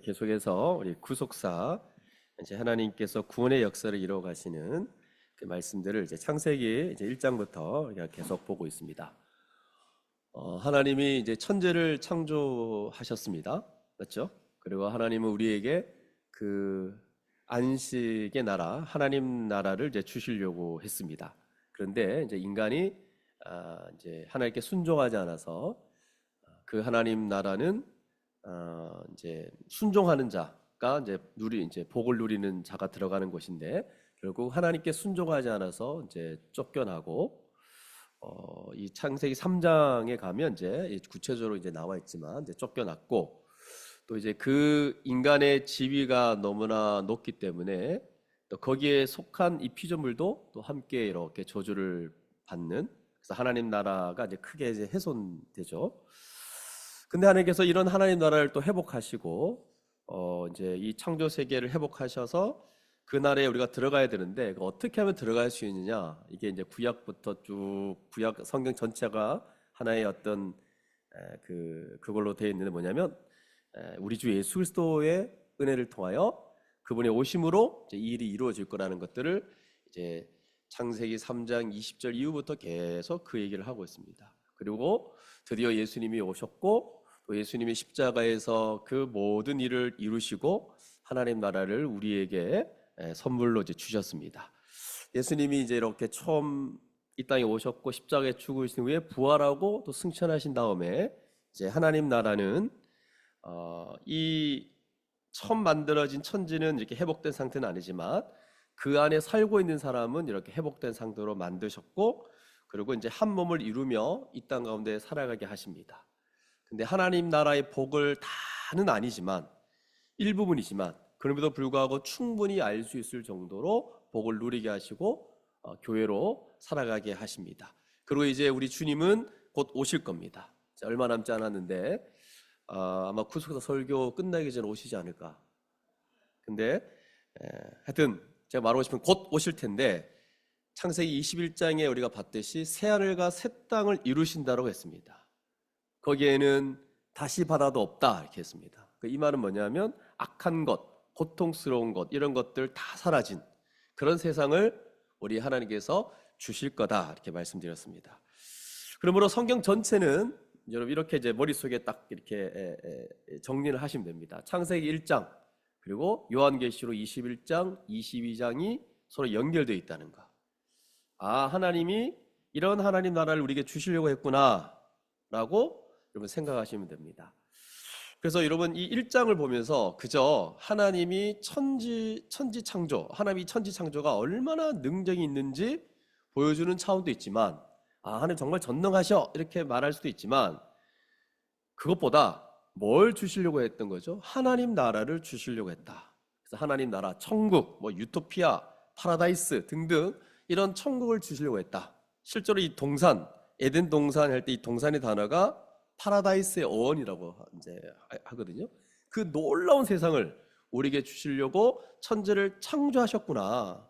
계속해서 우리 구속사 이제 하나님께서 구원의 역사를 이루어 가시는 그 말씀들을 이제 창세기 이제 1장부터 우리가 계속 보고 있습니다. 하나님이 이제 천지를 창조하셨습니다. 맞죠? 그리고 하나님은 우리에게 그 안식의 나라, 하나님 나라를 이제 주시려고 했습니다. 그런데 이제 인간이 이제 하나님께 순종하지 않아서 그 하나님 나라는 이제 순종하는 자가 이제 복을 누리는 자가 들어가는 곳인데, 결국 하나님께 순종하지 않아서 이제 쫓겨나고, 이 창세기 3장에 가면 이제 구체적으로 이제 나와 있지만 이제 쫓겨났고, 또 이제 그 인간의 지위가 너무나 높기 때문에 또 거기에 속한 이 피조물도 또 함께 이렇게 저주를 받는, 그래서 하나님 나라가 이제 크게 이제 훼손되죠. 근데 하나님께서 이런 하나님 나라를 또 회복하시고 이제 이 창조 세계를 회복하셔서 그 나라에 우리가 들어가야 되는데, 어떻게 하면 들어갈 수 있느냐? 이게 이제 구약부터 쭉 구약 성경 전체가 하나의 어떤 그걸로 되어 있는데, 뭐냐면 우리 주 예수 그리스도의 은혜를 통하여 그분의 오심으로 이제 이 일이 이루어질 거라는 것들을 이제 창세기 3장 20절 이후부터 계속 그 얘기를 하고 있습니다. 그리고 드디어 예수님이 오셨고, 또 예수님이 십자가에서 그 모든 일을 이루시고 하나님 나라를 우리에게 선물로 이제 주셨습니다. 예수님이 이제 이렇게 처음 이 땅에 오셨고 십자가에 죽으신 후에 부활하고 또 승천하신 다음에 이제 하나님 나라는 이 처음 만들어진 천지는 이렇게 회복된 상태는 아니지만 그 안에 살고 있는 사람은 이렇게 회복된 상태로 만드셨고, 그리고 이제 한 몸을 이루며 이 땅 가운데 살아가게 하십니다. 근데 하나님 나라의 복을 다는 아니지만 일부분이지만, 그럼에도 불구하고 충분히 알 수 있을 정도로 복을 누리게 하시고 교회로 살아가게 하십니다. 그리고 이제 우리 주님은 곧 오실 겁니다. 얼마 남지 않았는데 아마 구속사 설교 끝나기 전에 오시지 않을까. 근데 하여튼 제가 말하고 싶은 곧 오실 텐데, 창세기 21장에 우리가 봤듯이 새하늘과 새 땅을 이루신다고 했습니다. 거기에는 다시 바다도 없다 이렇게 했습니다. 이 말은 뭐냐면 악한 것, 고통스러운 것, 이런 것들 다 사라진 그런 세상을 우리 하나님께서 주실 거다 이렇게 말씀드렸습니다. 그러므로 성경 전체는 여러분 이렇게 이제 머릿속에 딱 이렇게 정리를 하시면 됩니다. 창세기 1장 그리고 요한계시록 21장, 22장이 서로 연결되어 있다는 거. 하나님이 이런 하나님 나라를 우리에게 주시려고 했구나 라고 여러분 생각하시면 됩니다. 그래서 여러분 이 1장을 보면서 그저 하나님이 천지 창조, 하나님이 천지 창조가 얼마나 능력이 있는지 보여주는 차원도 있지만, 하나님 정말 전능하셔 이렇게 말할 수도 있지만, 그것보다 뭘 주시려고 했던 거죠? 하나님 나라를 주시려고 했다. 그래서 하나님 나라, 천국, 유토피아, 파라다이스 등등 이런 천국을 주시려고 했다. 실제로 이 동산, 에덴 동산 할 때 이 동산의 단어가 파라다이스의 어원이라고 이제 하거든요. 그 놀라운 세상을 우리에게 주시려고 천지를 창조하셨구나.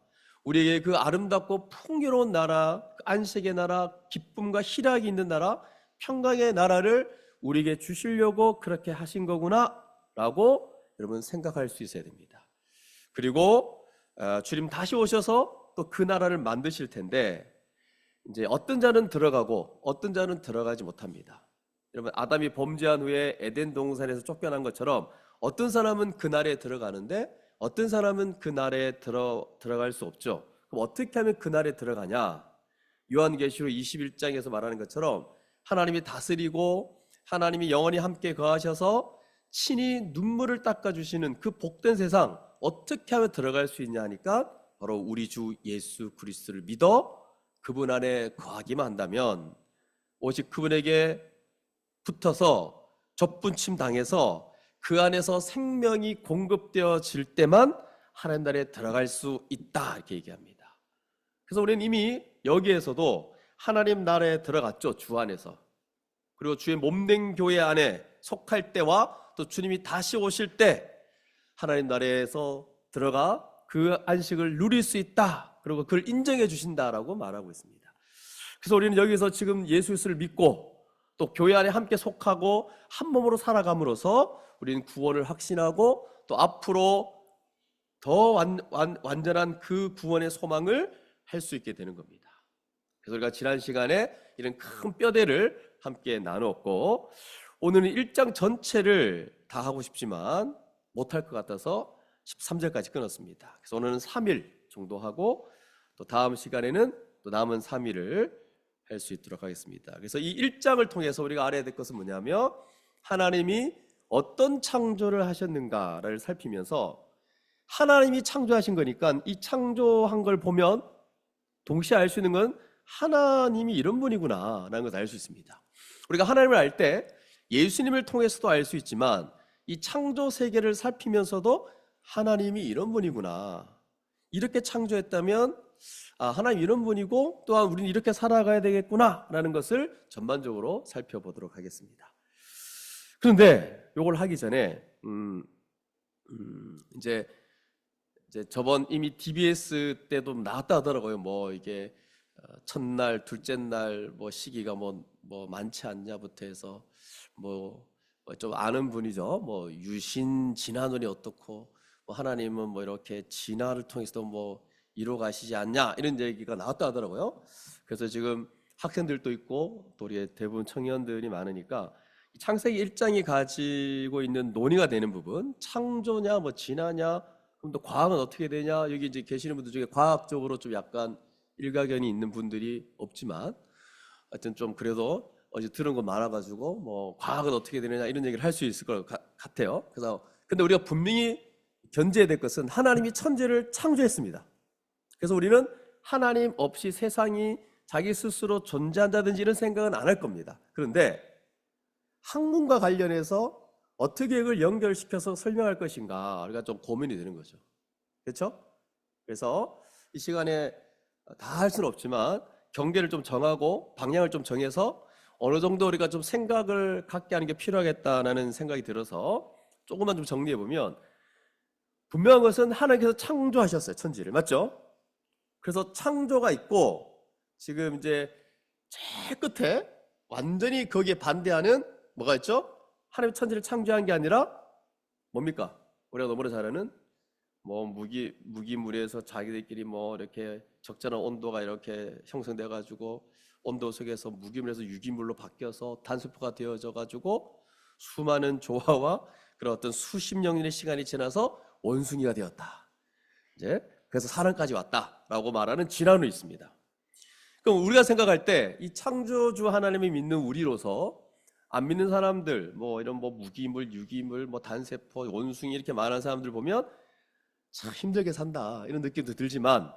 우리에게 그 아름답고 풍요로운 나라, 안식의 나라, 기쁨과 희락이 있는 나라, 평강의 나라를 우리에게 주시려고 그렇게 하신 거구나 라고 여러분 생각할 수 있어야 됩니다. 그리고 주님 다시 오셔서 또 그 나라를 만드실 텐데, 이제 어떤 자는 들어가고 어떤 자는 들어가지 못합니다. 여러분 아담이 범죄한 후에 에덴 동산에서 쫓겨난 것처럼 어떤 사람은 그 나라에 들어가는데 어떤 사람은 그 나라에 들어갈 수 없죠. 그럼 어떻게 하면 그 나라에 들어가냐? 요한계시록 21장에서 말하는 것처럼 하나님이 다스리고 하나님이 영원히 함께 거하셔서 친히 눈물을 닦아주시는 그 복된 세상, 어떻게 하면 들어갈 수 있냐 하니까 바로 우리 주 예수 그리스도를 믿어 그분 안에 거하기만 한다면, 오직 그분에게 붙어서 접붙임 당해서 그 안에서 생명이 공급되어질 때만 하나님 나라에 들어갈 수 있다 이렇게 얘기합니다. 그래서 우리는 이미 여기에서도 하나님 나라에 들어갔죠. 주 안에서. 그리고 주의 몸된 교회 안에 속할 때와 또 주님이 다시 오실 때 하나님 나라에서 들어가 그 안식을 누릴 수 있다. 그리고 그걸 인정해 주신다라고 말하고 있습니다. 그래서 우리는 여기서 지금 예수 그리스도를 믿고 또 교회 안에 함께 속하고 한 몸으로 살아감으로써 우리는 구원을 확신하고 또 앞으로 더 완전한 그 구원의 소망을 할 수 있게 되는 겁니다. 그래서 우리가 지난 시간에 이런 큰 뼈대를 함께 나눴고, 오늘은 1장 전체를 다 하고 싶지만 못할 것 같아서 13절까지 끊었습니다. 그래서 오늘은 3일 정도 하고 또 다음 시간에는 또 남은 3일을 할 수 있도록 하겠습니다. 그래서 이 1장을 통해서 우리가 알아야 될 것은 뭐냐면, 하나님이 어떤 창조를 하셨는가를 살피면서, 하나님이 창조하신 거니까 이 창조한 걸 보면 동시에 알 수 있는 건 하나님이 이런 분이구나 라는 것을 알 수 있습니다. 우리가 하나님을 알 때 예수님을 통해서도 알 수 있지만, 이 창조 세계를 살피면서도 하나님이 이런 분이구나, 이렇게 창조했다면 하나님 이런 분이고 또한 우리는 이렇게 살아가야 되겠구나 라는 것을 전반적으로 살펴보도록 하겠습니다. 그런데 이걸 하기 전에 이제 저번 이미 DBS 때도 나왔다 하더라고요. 뭐 이게 첫날, 둘째 날 뭐 시기가 뭐 많지 않냐부터 해서 뭐 좀 아는 분이죠. 뭐 유신 진화론이 어떻고, 뭐 하나님은 뭐 이렇게 진화를 통해서도 뭐 이루어 가시지 않냐, 이런 얘기가 나왔다 하더라고요. 그래서 지금 학생들도 있고 또 우리 대부분 청년들이 많으니까 창세기 1장이 가지고 있는 논의가 되는 부분, 창조냐 뭐 진화냐, 그럼 또 과학은 어떻게 되냐, 여기 이제 계시는 분들 중에 과학적으로 좀 약간 일가견이 있는 분들이 없지만 하여튼 좀 그래도 어제 들은 거 많아가지고 뭐 과학은 어떻게 되느냐 이런 얘기를 할 수 있을 것 같아요. 그래서 근데 우리가 분명히 견지해야 될 것은 하나님이 천지를 창조했습니다. 그래서 우리는 하나님 없이 세상이 자기 스스로 존재한다든지 이런 생각은 안 할 겁니다. 그런데 학문과 관련해서 어떻게 이걸 연결시켜서 설명할 것인가, 우리가 좀 고민이 되는 거죠. 그렇죠? 그래서 이 시간에 다 할 수는 없지만 경계를 좀 정하고 방향을 좀 정해서 어느 정도 우리가 좀 생각을 갖게 하는 게 필요하겠다는 생각이 들어서 조금만 좀 정리해 보면, 분명한 것은 하나님께서 창조하셨어요, 천지를. 맞죠? 그래서 창조가 있고, 지금 이제 제일 끝에 완전히 거기에 반대하는 뭐가 있죠? 하나님 천지를 창조한 게 아니라 뭡니까? 우리가 너무나 잘 아는 뭐 무기물에서 자기들끼리 뭐 이렇게 적절한 온도가 이렇게 형성돼 가지고 온도 속에서 무기물에서 유기물로 바뀌어서 단수포가 되어져 가지고 수많은 조화와 그런 어떤 수십 년의 시간이 지나서 원숭이가 되었다. 이제 그래서 사람까지 왔다라고 말하는 진화론이 있습니다. 그럼 우리가 생각할 때 이 창조주 하나님을 믿는 우리로서 안 믿는 사람들, 뭐 이런 뭐 무기물, 유기물, 뭐 단세포, 원숭이 이렇게 많은 사람들 보면 참 힘들게 산다 이런 느낌도 들지만,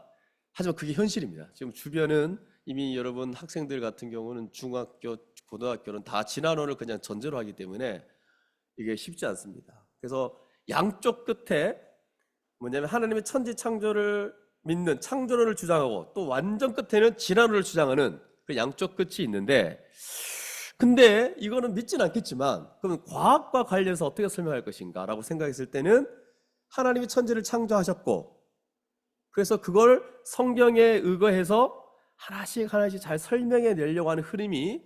하지만 그게 현실입니다. 지금 주변은 이미 여러분 학생들 같은 경우는 중학교, 고등학교는 다 진화론을 그냥 전제로 하기 때문에 이게 쉽지 않습니다. 그래서 양쪽 끝에 뭐냐면 하나님의 천지 창조를 믿는 창조론을 주장하고 또 완전 끝에는 진화론을 주장하는 그 양쪽 끝이 있는데, 근데 이거는 믿지는 않겠지만 그럼 과학과 관련해서 어떻게 설명할 것인가 라고 생각했을 때는, 하나님이 천지를 창조하셨고 그래서 그걸 성경에 의거해서 하나씩 잘 설명해 내려고 하는 흐름이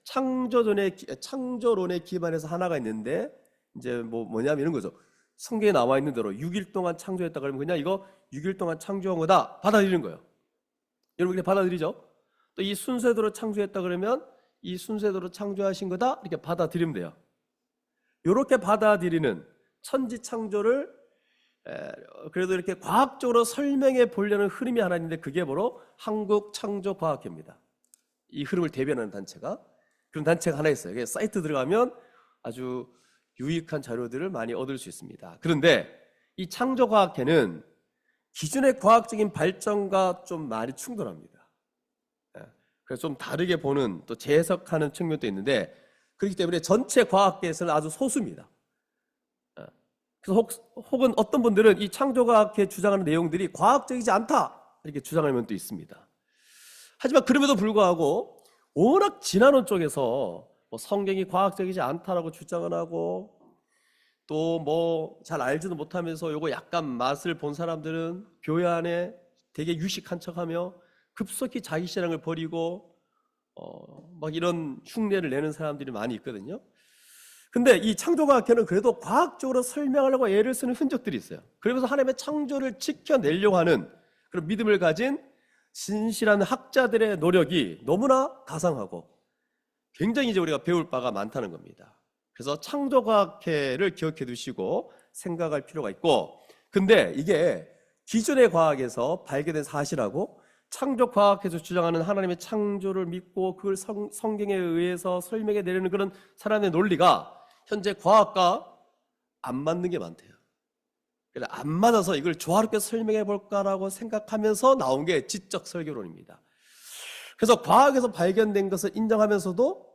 창조론에 기반해서 하나가 있는데, 이제 뭐냐면 이런 거죠. 성경에 나와 있는 대로 6일 동안 창조했다 그러면 그냥 이거 6일 동안 창조한 거다 받아들이는 거예요. 여러분 그냥 받아들이죠. 또 이 순서대로 창조했다 그러면 이 순서대로 창조하신 거다 이렇게 받아들이면 돼요. 이렇게 받아들이는 천지 창조를 그래도 이렇게 과학적으로 설명해 보려는 흐름이 하나 있는데, 그게 바로 한국창조과학회입니다. 이 흐름을 대변하는 단체가, 그런 단체가 하나 있어요. 사이트 들어가면 아주 유익한 자료들을 많이 얻을 수 있습니다. 그런데 이 창조과학회는 기존의 과학적인 발전과 좀 많이 충돌합니다. 그래서 좀 다르게 보는, 또 재해석하는 측면도 있는데, 그렇기 때문에 전체 과학계에서는 아주 소수입니다. 그래서 혹은 어떤 분들은 이 창조과학회 주장하는 내용들이 과학적이지 않다 이렇게 주장하는 면도 있습니다. 하지만 그럼에도 불구하고 워낙 진화론 쪽에서 뭐 성경이 과학적이지 않다라고 주장을 하고, 또 뭐 잘 알지도 못하면서 요거 약간 맛을 본 사람들은 교회 안에 되게 유식한 척하며 급속히 자기 신앙을 버리고 막 이런 흉내를 내는 사람들이 많이 있거든요. 근데 이 창조과학회는 그래도 과학적으로 설명하려고 애를 쓰는 흔적들이 있어요. 그러면서 하나님의 창조를 지켜내려고 하는 그런 믿음을 가진 진실한 학자들의 노력이 너무나 가상하고 굉장히 이제 우리가 배울 바가 많다는 겁니다. 그래서 창조과학회를 기억해 두시고 생각할 필요가 있고, 근데 이게 기존의 과학에서 발견된 사실하고 창조과학에서 주장하는 하나님의 창조를 믿고 그걸 성경에 의해서 설명해 내려는 그런 사람의 논리가 현재 과학과 안 맞는 게 많대요. 그래서 안 맞아서 이걸 조화롭게 설명해 볼까라고 생각하면서 나온 게 지적 설계론입니다. 그래서 과학에서 발견된 것을 인정하면서도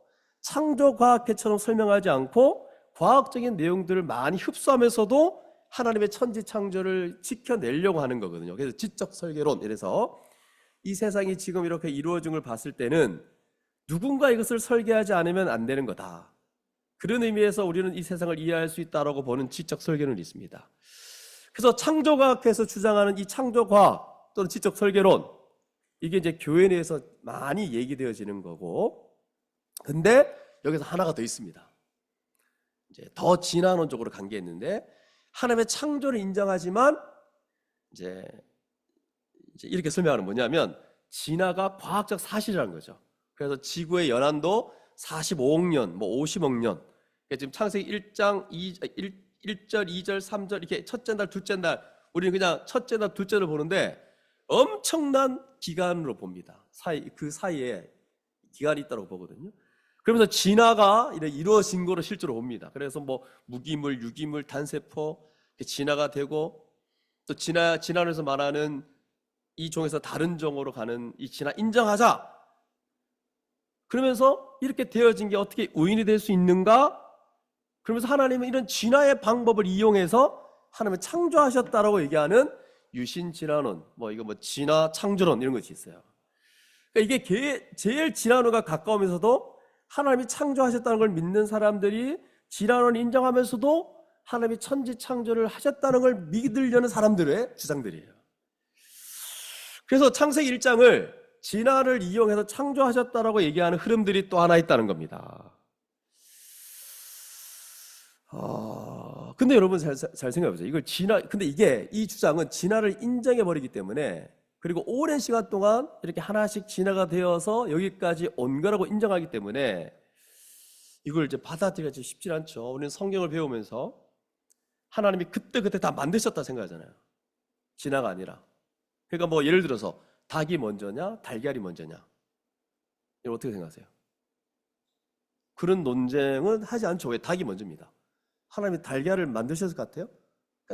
창조과학회처럼 설명하지 않고 과학적인 내용들을 많이 흡수하면서도 하나님의 천지창조를 지켜내려고 하는 거거든요. 그래서 지적 설계론. 이래서 이 세상이 지금 이렇게 이루어진 걸 봤을 때는 누군가 이것을 설계하지 않으면 안 되는 거다. 그런 의미에서 우리는 이 세상을 이해할 수 있다고 보는 지적 설계론이 있습니다. 그래서 창조과학에서 주장하는 이 창조과학 또는 지적 설계론, 이게 이제 교회 내에서 많이 얘기되어지는 거고, 근데 여기서 하나가 더 있습니다. 이제 더 진화론적으로 간 게 있는데, 하나님의 창조를 인정하지만 이제 이렇게 설명하는 뭐냐면 진화가 과학적 사실이라는 거죠. 그래서 지구의 연한도 45억 년, 뭐 50억 년. 그러니까 지금 창세기 1장 1절, 2절, 3절 이렇게 첫째 날, 둘째 날, 우리는 그냥 첫째 날, 둘째 날 보는데 엄청난 기간으로 봅니다. 그 사이에 기간이 있다고 보거든요. 그러면서 진화가 이루어진 거로 실제로 봅니다. 그래서 뭐 무기물, 유기물, 단세포 진화가 되고, 또 진화론에서 말하는 이 종에서 다른 종으로 가는 이 진화 인정하자. 그러면서 이렇게 되어진 게 어떻게 우연이 될 수 있는가? 그러면서 하나님은 이런 진화의 방법을 이용해서 하나님을 창조하셨다라고 얘기하는 유신진화론, 이거 진화 창조론 이런 것이 있어요. 그러니까 이게 제일 진화론과 가까우면서도 하나님이 창조하셨다는 걸 믿는 사람들이 진화론을 인정하면서도 하나님이 천지 창조를 하셨다는 걸 믿으려는 사람들의 주장들이에요. 그래서 창세기 1장을 진화를 이용해서 창조하셨다라고 얘기하는 흐름들이 또 하나 있다는 겁니다. 근데 여러분 잘 생각해보세요. 근데 이 주장은 진화를 인정해버리기 때문에, 그리고 오랜 시간 동안 이렇게 하나씩 진화가 되어서 여기까지 온 거라고 인정하기 때문에 이걸 이제 받아들이기 쉽지 않죠. 우리는 성경을 배우면서 하나님이 그때 다 만드셨다 생각하잖아요. 진화가 아니라. 그러니까 예를 들어서 닭이 먼저냐, 달걀이 먼저냐. 이거 어떻게 생각하세요? 그런 논쟁은 하지 않죠. 왜? 닭이 먼저입니다. 하나님이 달걀을 만드셨을 것 같아요?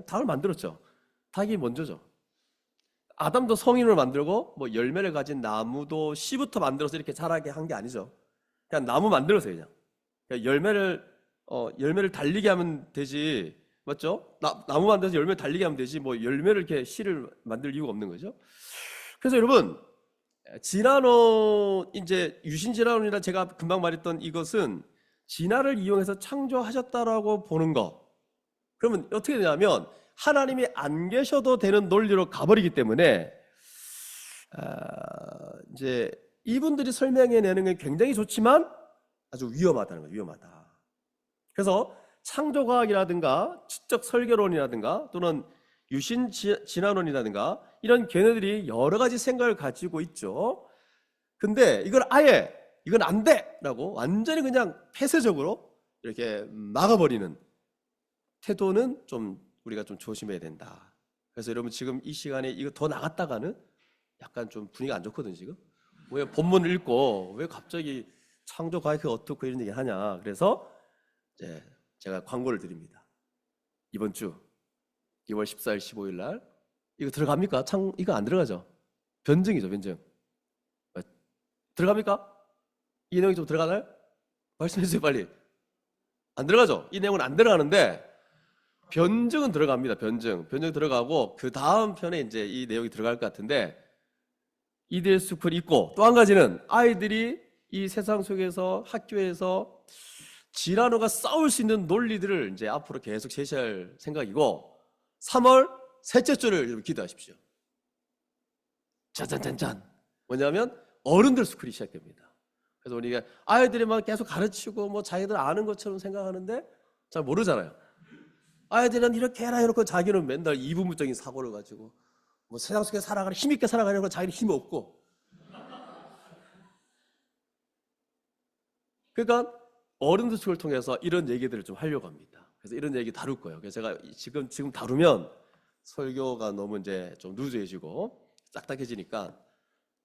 닭을 만들었죠. 닭이 먼저죠. 아담도 성인을 만들고 열매를 가진 나무도 씨부터 만들어서 이렇게 자라게 한 게 아니죠. 그냥 나무 만들었어요. 그냥 열매를 달리게 하면 되지, 맞죠? 나무 만들어서 열매를 달리게 하면 되지, 열매를 이렇게 씨를 만들 이유가 없는 거죠. 그래서 여러분, 진화론, 이제 유신진화론이라 제가 금방 말했던 이것은 진화를 이용해서 창조하셨다라고 보는 거. 그러면 어떻게 되냐면 하나님이 안 계셔도 되는 논리로 가버리기 때문에 이제 이분들이 설명해내는 게 굉장히 좋지만 아주 위험하다는 거예요. 위험하다. 그래서 창조과학이라든가 지적 설계론이라든가 또는 유신진화론이라든가 이런 걔네들이 여러 가지 생각을 가지고 있죠. 근데 이건 안 돼! 라고 완전히 그냥 폐쇄적으로 이렇게 막아버리는 태도는 우리가 좀 조심해야 된다. 그래서 여러분 지금 이 시간에 이거 더 나갔다가는 약간 좀 분위기가 안 좋거든요. 지금 왜 본문을 읽고 왜 갑자기 창조과학이 어떻고 이런 얘기 하냐. 그래서 이제 제가 광고를 드립니다. 이번 주 2월 14일 15일 날 이거 들어갑니까? 이거 안 들어가죠? 변증이죠. 변증. 들어갑니까? 이 내용이 좀 들어가나요? 말씀해주세요 빨리. 안 들어가죠? 이 내용은 안 들어가는데 변증은 들어갑니다. 변증 들어가고 그 다음 편에 이제 이 내용이 들어갈 것 같은데, 이데일 스쿨이 있고, 또 한 가지는 아이들이 이 세상 속에서 학교에서 진화론과 싸울 수 있는 논리들을 이제 앞으로 계속 제시할 생각이고, 3월 셋째 주를 여러분 기도하십시오. 짜잔짠짠. 뭐냐면 어른들 스쿨이 시작됩니다. 그래서 우리가 아이들이 막 계속 가르치고 뭐 자기들 아는 것처럼 생각하는데 잘 모르잖아요. 아이들은 이렇게 해라 해놓고 자기는 맨날 이분법적인 사고를 가지고 뭐 세상 속에 살아가는 힘있게 살아가려고 자기는 힘이 없고. 그러니까 어른들 측을 통해서 이런 얘기들을 좀 하려고 합니다. 그래서 이런 얘기 다룰 거예요. 그래서 제가 지금 다루면 설교가 너무 이제 좀 루즈해지고 딱딱해지니까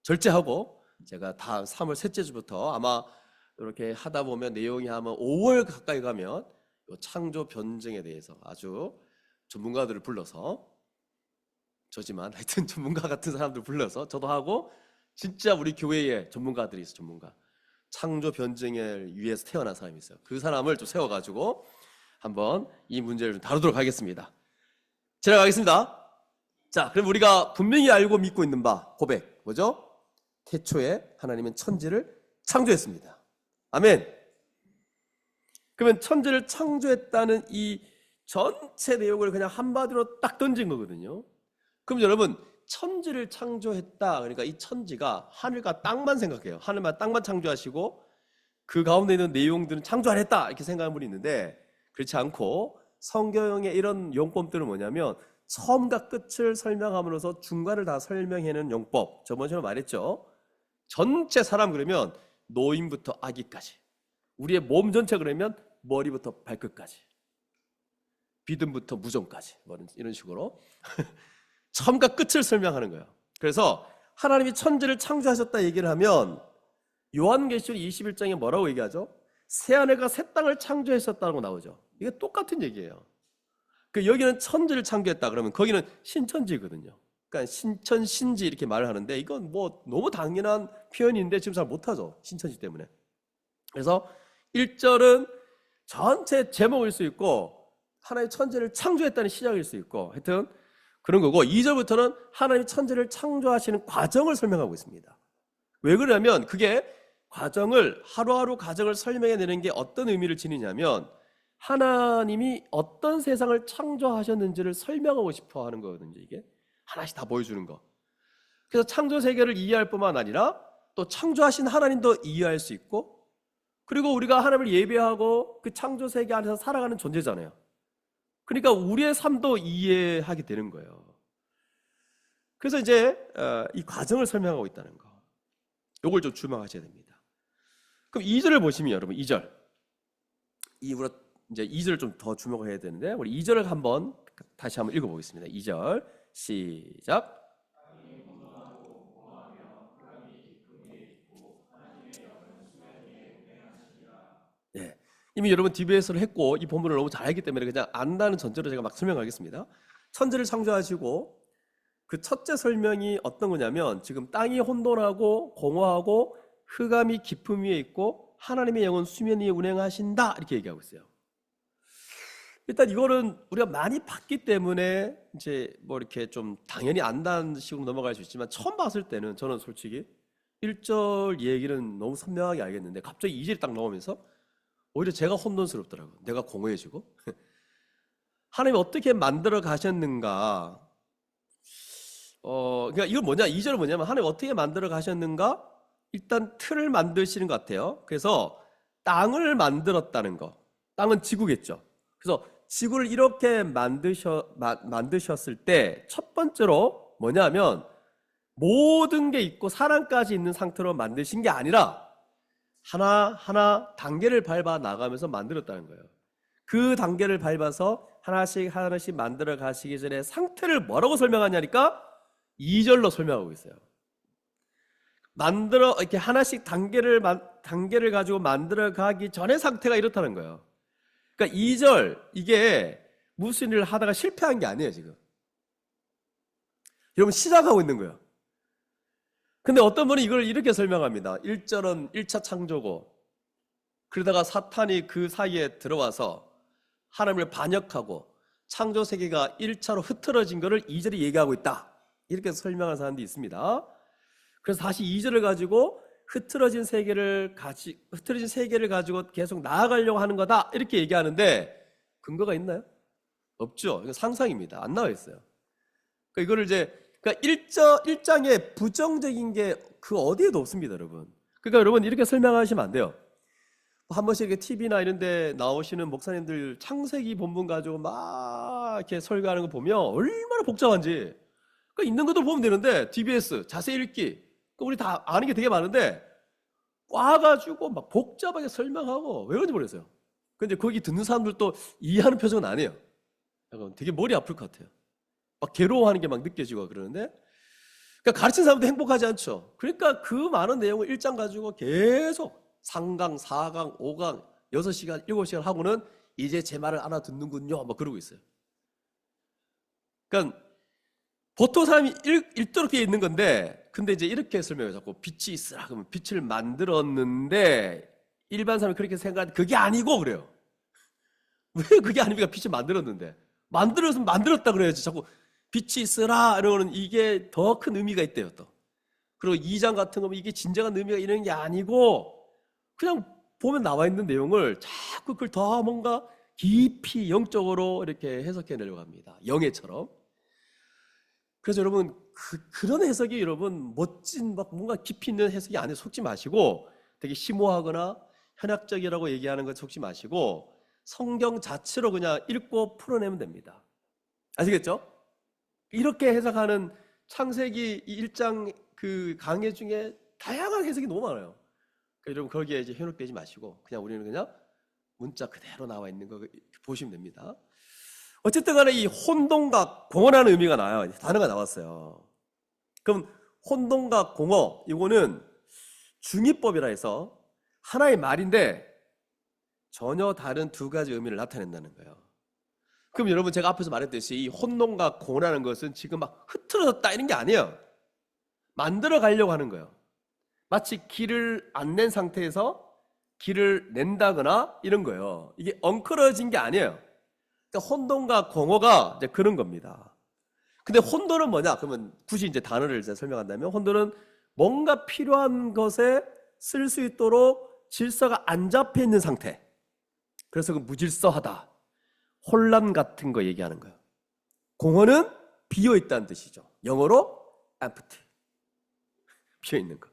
절제하고, 제가 다음 3월 셋째 주부터 아마 이렇게 하다 보면 내용이 하면 5월 가까이 가면 이 창조 변증에 대해서 아주 전문가들을 불러서, 저지만 하여튼 전문가 같은 사람들 불러서 저도 하고, 진짜 우리 교회에 전문가들이 있어. 전문가 창조 변증을 위해서 태어난 사람이 있어요. 그 사람을 좀 세워가지고 한번 이 문제를 좀 다루도록 하겠습니다. 지나가겠습니다. 자, 그럼 우리가 분명히 알고 믿고 있는 바 고백 뭐죠? 태초에 하나님은 천지를 창조했습니다. 아멘. 그러면 천지를 창조했다는 이 전체 내용을 그냥 한마디로 딱 던진 거거든요. 그럼 여러분, 천지를 창조했다, 그러니까 이 천지가 하늘과 땅만 생각해요. 하늘과 땅만 창조하시고 그 가운데 있는 내용들은 창조 안 했다 이렇게 생각하는 분이 있는데, 그렇지 않고 성경의 이런 용법들은 뭐냐면 처음과 끝을 설명함으로써 중간을 다 설명해내는 용법. 저번 시간에 말했죠. 전체 사람 그러면 노인부터 아기까지, 우리의 몸 전체 그러면 머리부터 발끝까지, 비듬부터 무좀까지, 뭐 이런 식으로 처음과 끝을 설명하는 거예요. 그래서 하나님이 천지를 창조하셨다 얘기를 하면 요한계시록 21장에 뭐라고 얘기하죠? 새하늘과 새 땅을 창조하셨다고 나오죠. 이게 똑같은 얘기예요. 여기는 천지를 창조했다 그러면 거기는 신천지거든요. 그러니까 신천, 신지 이렇게 말을 하는데 이건 뭐 너무 당연한 표현인데 지금 잘 못하죠. 신천지 때문에. 그래서 1절은 전체 제목일 수 있고 하나님의 천지를 창조했다는 시작일 수 있고 하여튼 그런 거고, 2절부터는 하나님이 천지를 창조하시는 과정을 설명하고 있습니다. 왜 그러냐면 그게 과정을, 하루하루 과정을 설명해내는 게 어떤 의미를 지니냐면 하나님이 어떤 세상을 창조하셨는지를 설명하고 싶어 하는 거거든요. 이게 하나씩 다 보여주는 거. 그래서 창조 세계를 이해할 뿐만 아니라 또 창조하신 하나님도 이해할 수 있고, 그리고 우리가 하나님을 예배하고 그 창조 세계 안에서 살아가는 존재잖아요. 그러니까 우리의 삶도 이해하게 되는 거예요. 그래서 이제 이 과정을 설명하고 있다는 거, 이걸 좀 주목하셔야 됩니다. 그럼 2절을 보시면 여러분, 2절 이후로 이제 2절을 좀 더 주목을 해야 되는데, 우리 2절을 한번 다시 한번 읽어보겠습니다. 2절 시작. 네, 이미 여러분 DBS를 했고 이 본문을 너무 잘 알기 때문에 그냥 안다는 전제로 제가 막 설명하겠습니다. 천지를 창조하시고 그 첫째 설명이 어떤 거냐면, 지금 땅이 혼돈하고 공허하고 흑암이 깊음 위에 있고 하나님의 영은 수면 위에 운행하신다 이렇게 얘기하고 있어요. 일단 이거는 우리가 많이 봤기 때문에 이제 뭐 이렇게 좀 당연히 안다는 식으로 넘어갈 수 있지만, 처음 봤을 때는 저는 솔직히 1절 얘기는 너무 선명하게 알겠는데 갑자기 2절이 딱 나오면서 오히려 제가 혼돈스럽더라고요. 내가 공허해지고 하나님이 어떻게 만들어 가셨는가. 그러니까 이건 뭐냐, 2절은 뭐냐면 하나님 어떻게 만들어 가셨는가, 일단 틀을 만드시는 것 같아요. 그래서 땅을 만들었다는 거, 땅은 지구겠죠. 그래서 지구를 이렇게 만드셨을 때 첫 번째로 뭐냐면 모든 게 있고 사람까지 있는 상태로 만드신 게 아니라 하나하나 단계를 밟아 나가면서 만들었다는 거예요. 그 단계를 밟아서 하나씩 하나씩 만들어 가시기 전에 상태를 뭐라고 설명하냐니까 2절로 설명하고 있어요. 이렇게 하나씩 단계를 가지고 만들어 가기 전에 상태가 이렇다는 거예요. 그러니까 2절, 이게 무슨 일을 하다가 실패한 게 아니에요. 지금 여러분 시작하고 있는 거예요. 근데 어떤 분이 이걸 이렇게 설명합니다. 1절은 1차 창조고, 그러다가 사탄이 그 사이에 들어와서 하나님을 반역하고 창조 세계가 1차로 흐트러진 것을 2절이 얘기하고 있다, 이렇게 설명하는 사람도 있습니다. 그래서 다시 2절을 가지고 흐트러진 세계를 가지고 계속 나아가려고 하는 거다, 이렇게 얘기하는데 근거가 있나요? 없죠. 이거 상상입니다. 안 나와 있어요. 그러니까 이거를 그러니까 1장에 부정적인 게 그 어디에도 없습니다, 여러분. 그러니까 여러분 이렇게 설명하시면 안 돼요. 한 번씩 이렇게 TV나 이런 데 나오시는 목사님들 창세기 본문 가지고 막 이렇게 설교하는 거 보면 얼마나 복잡한지. 그러니까 있는 것도 보면 되는데 DBS, 자세히 읽기. 우리 다 아는 게 되게 많은데 꽈가지고 막 복잡하게 설명하고 왜 그런지 모르겠어요. 근데 거기 듣는 사람들도 이해하는 표정은 아니에요. 약간 되게 머리 아플 것 같아요. 막 괴로워하는 게 막 느껴지고 그러는데, 그러니까 가르치는 사람도 행복하지 않죠. 그러니까 그 많은 내용을 1장 가지고 계속 3강, 4강, 5강, 6시간, 7시간 하고는 이제 제 말을 알아듣는군요. 막 그러고 있어요. 그러니까 보통 사람이 읽도록 되어 있는 건데, 근데 이제 이렇게 설명해요. 자꾸 빛이 있으라 그러면 빛을 만들었는데 일반 사람이 그렇게 생각하는데 그게 아니고 그래요. 왜 그게 아닙니까? 빛을 만들었는데. 만들었으면 만들었다 그래야지. 자꾸 빛이 있으라 이러는 이게 더 큰 의미가 있대요, 또. 그리고 2장 같은 거면 이게 진정한 의미가 이런 게 아니고 그냥 보면 나와 있는 내용을 자꾸 그걸 더 뭔가 깊이 영적으로 이렇게 해석해내려고 합니다. 영예처럼. 그래서 여러분 그런 해석이 여러분 멋진 막 뭔가 깊이 있는 해석이 안에 속지 마시고 되게 심오하거나 현학적이라고 얘기하는 것 속지 마시고 성경 자체로 그냥 읽고 풀어내면 됩니다. 아시겠죠? 이렇게 해석하는 창세기 1장 그 강해 중에 다양한 해석이 너무 많아요. 그러니까 여러분 거기에 이제 현혹되지 마시고 그냥 우리는 그냥 문자 그대로 나와 있는 거 보시면 됩니다. 어쨌든 간에 이 혼동과 공허라는 의미가 나와요. 단어가 나왔어요. 그럼 혼동과 공허, 이거는 중의법이라 해서 하나의 말인데 전혀 다른 두 가지 의미를 나타낸다는 거예요. 그럼 여러분 제가 앞에서 말했듯이 이 혼동과 공허라는 것은 지금 막 흐트러졌다 이런 게 아니에요. 만들어 가려고 하는 거예요. 마치 길을 안 낸 상태에서 길을 낸다거나 이런 거예요. 이게 엉클어진 게 아니에요. 그러니까 혼돈과 공허가 이제 그런 겁니다. 근데 혼돈은 뭐냐? 그러면 굳이 이제 단어를 이제 설명한다면 혼돈은 뭔가 필요한 것에 쓸 수 있도록 질서가 안 잡혀 있는 상태. 그래서 그 무질서하다, 혼란 같은 거 얘기하는 거예요. 공허는 비어 있다는 뜻이죠. 영어로 empty, 비어 있는 거.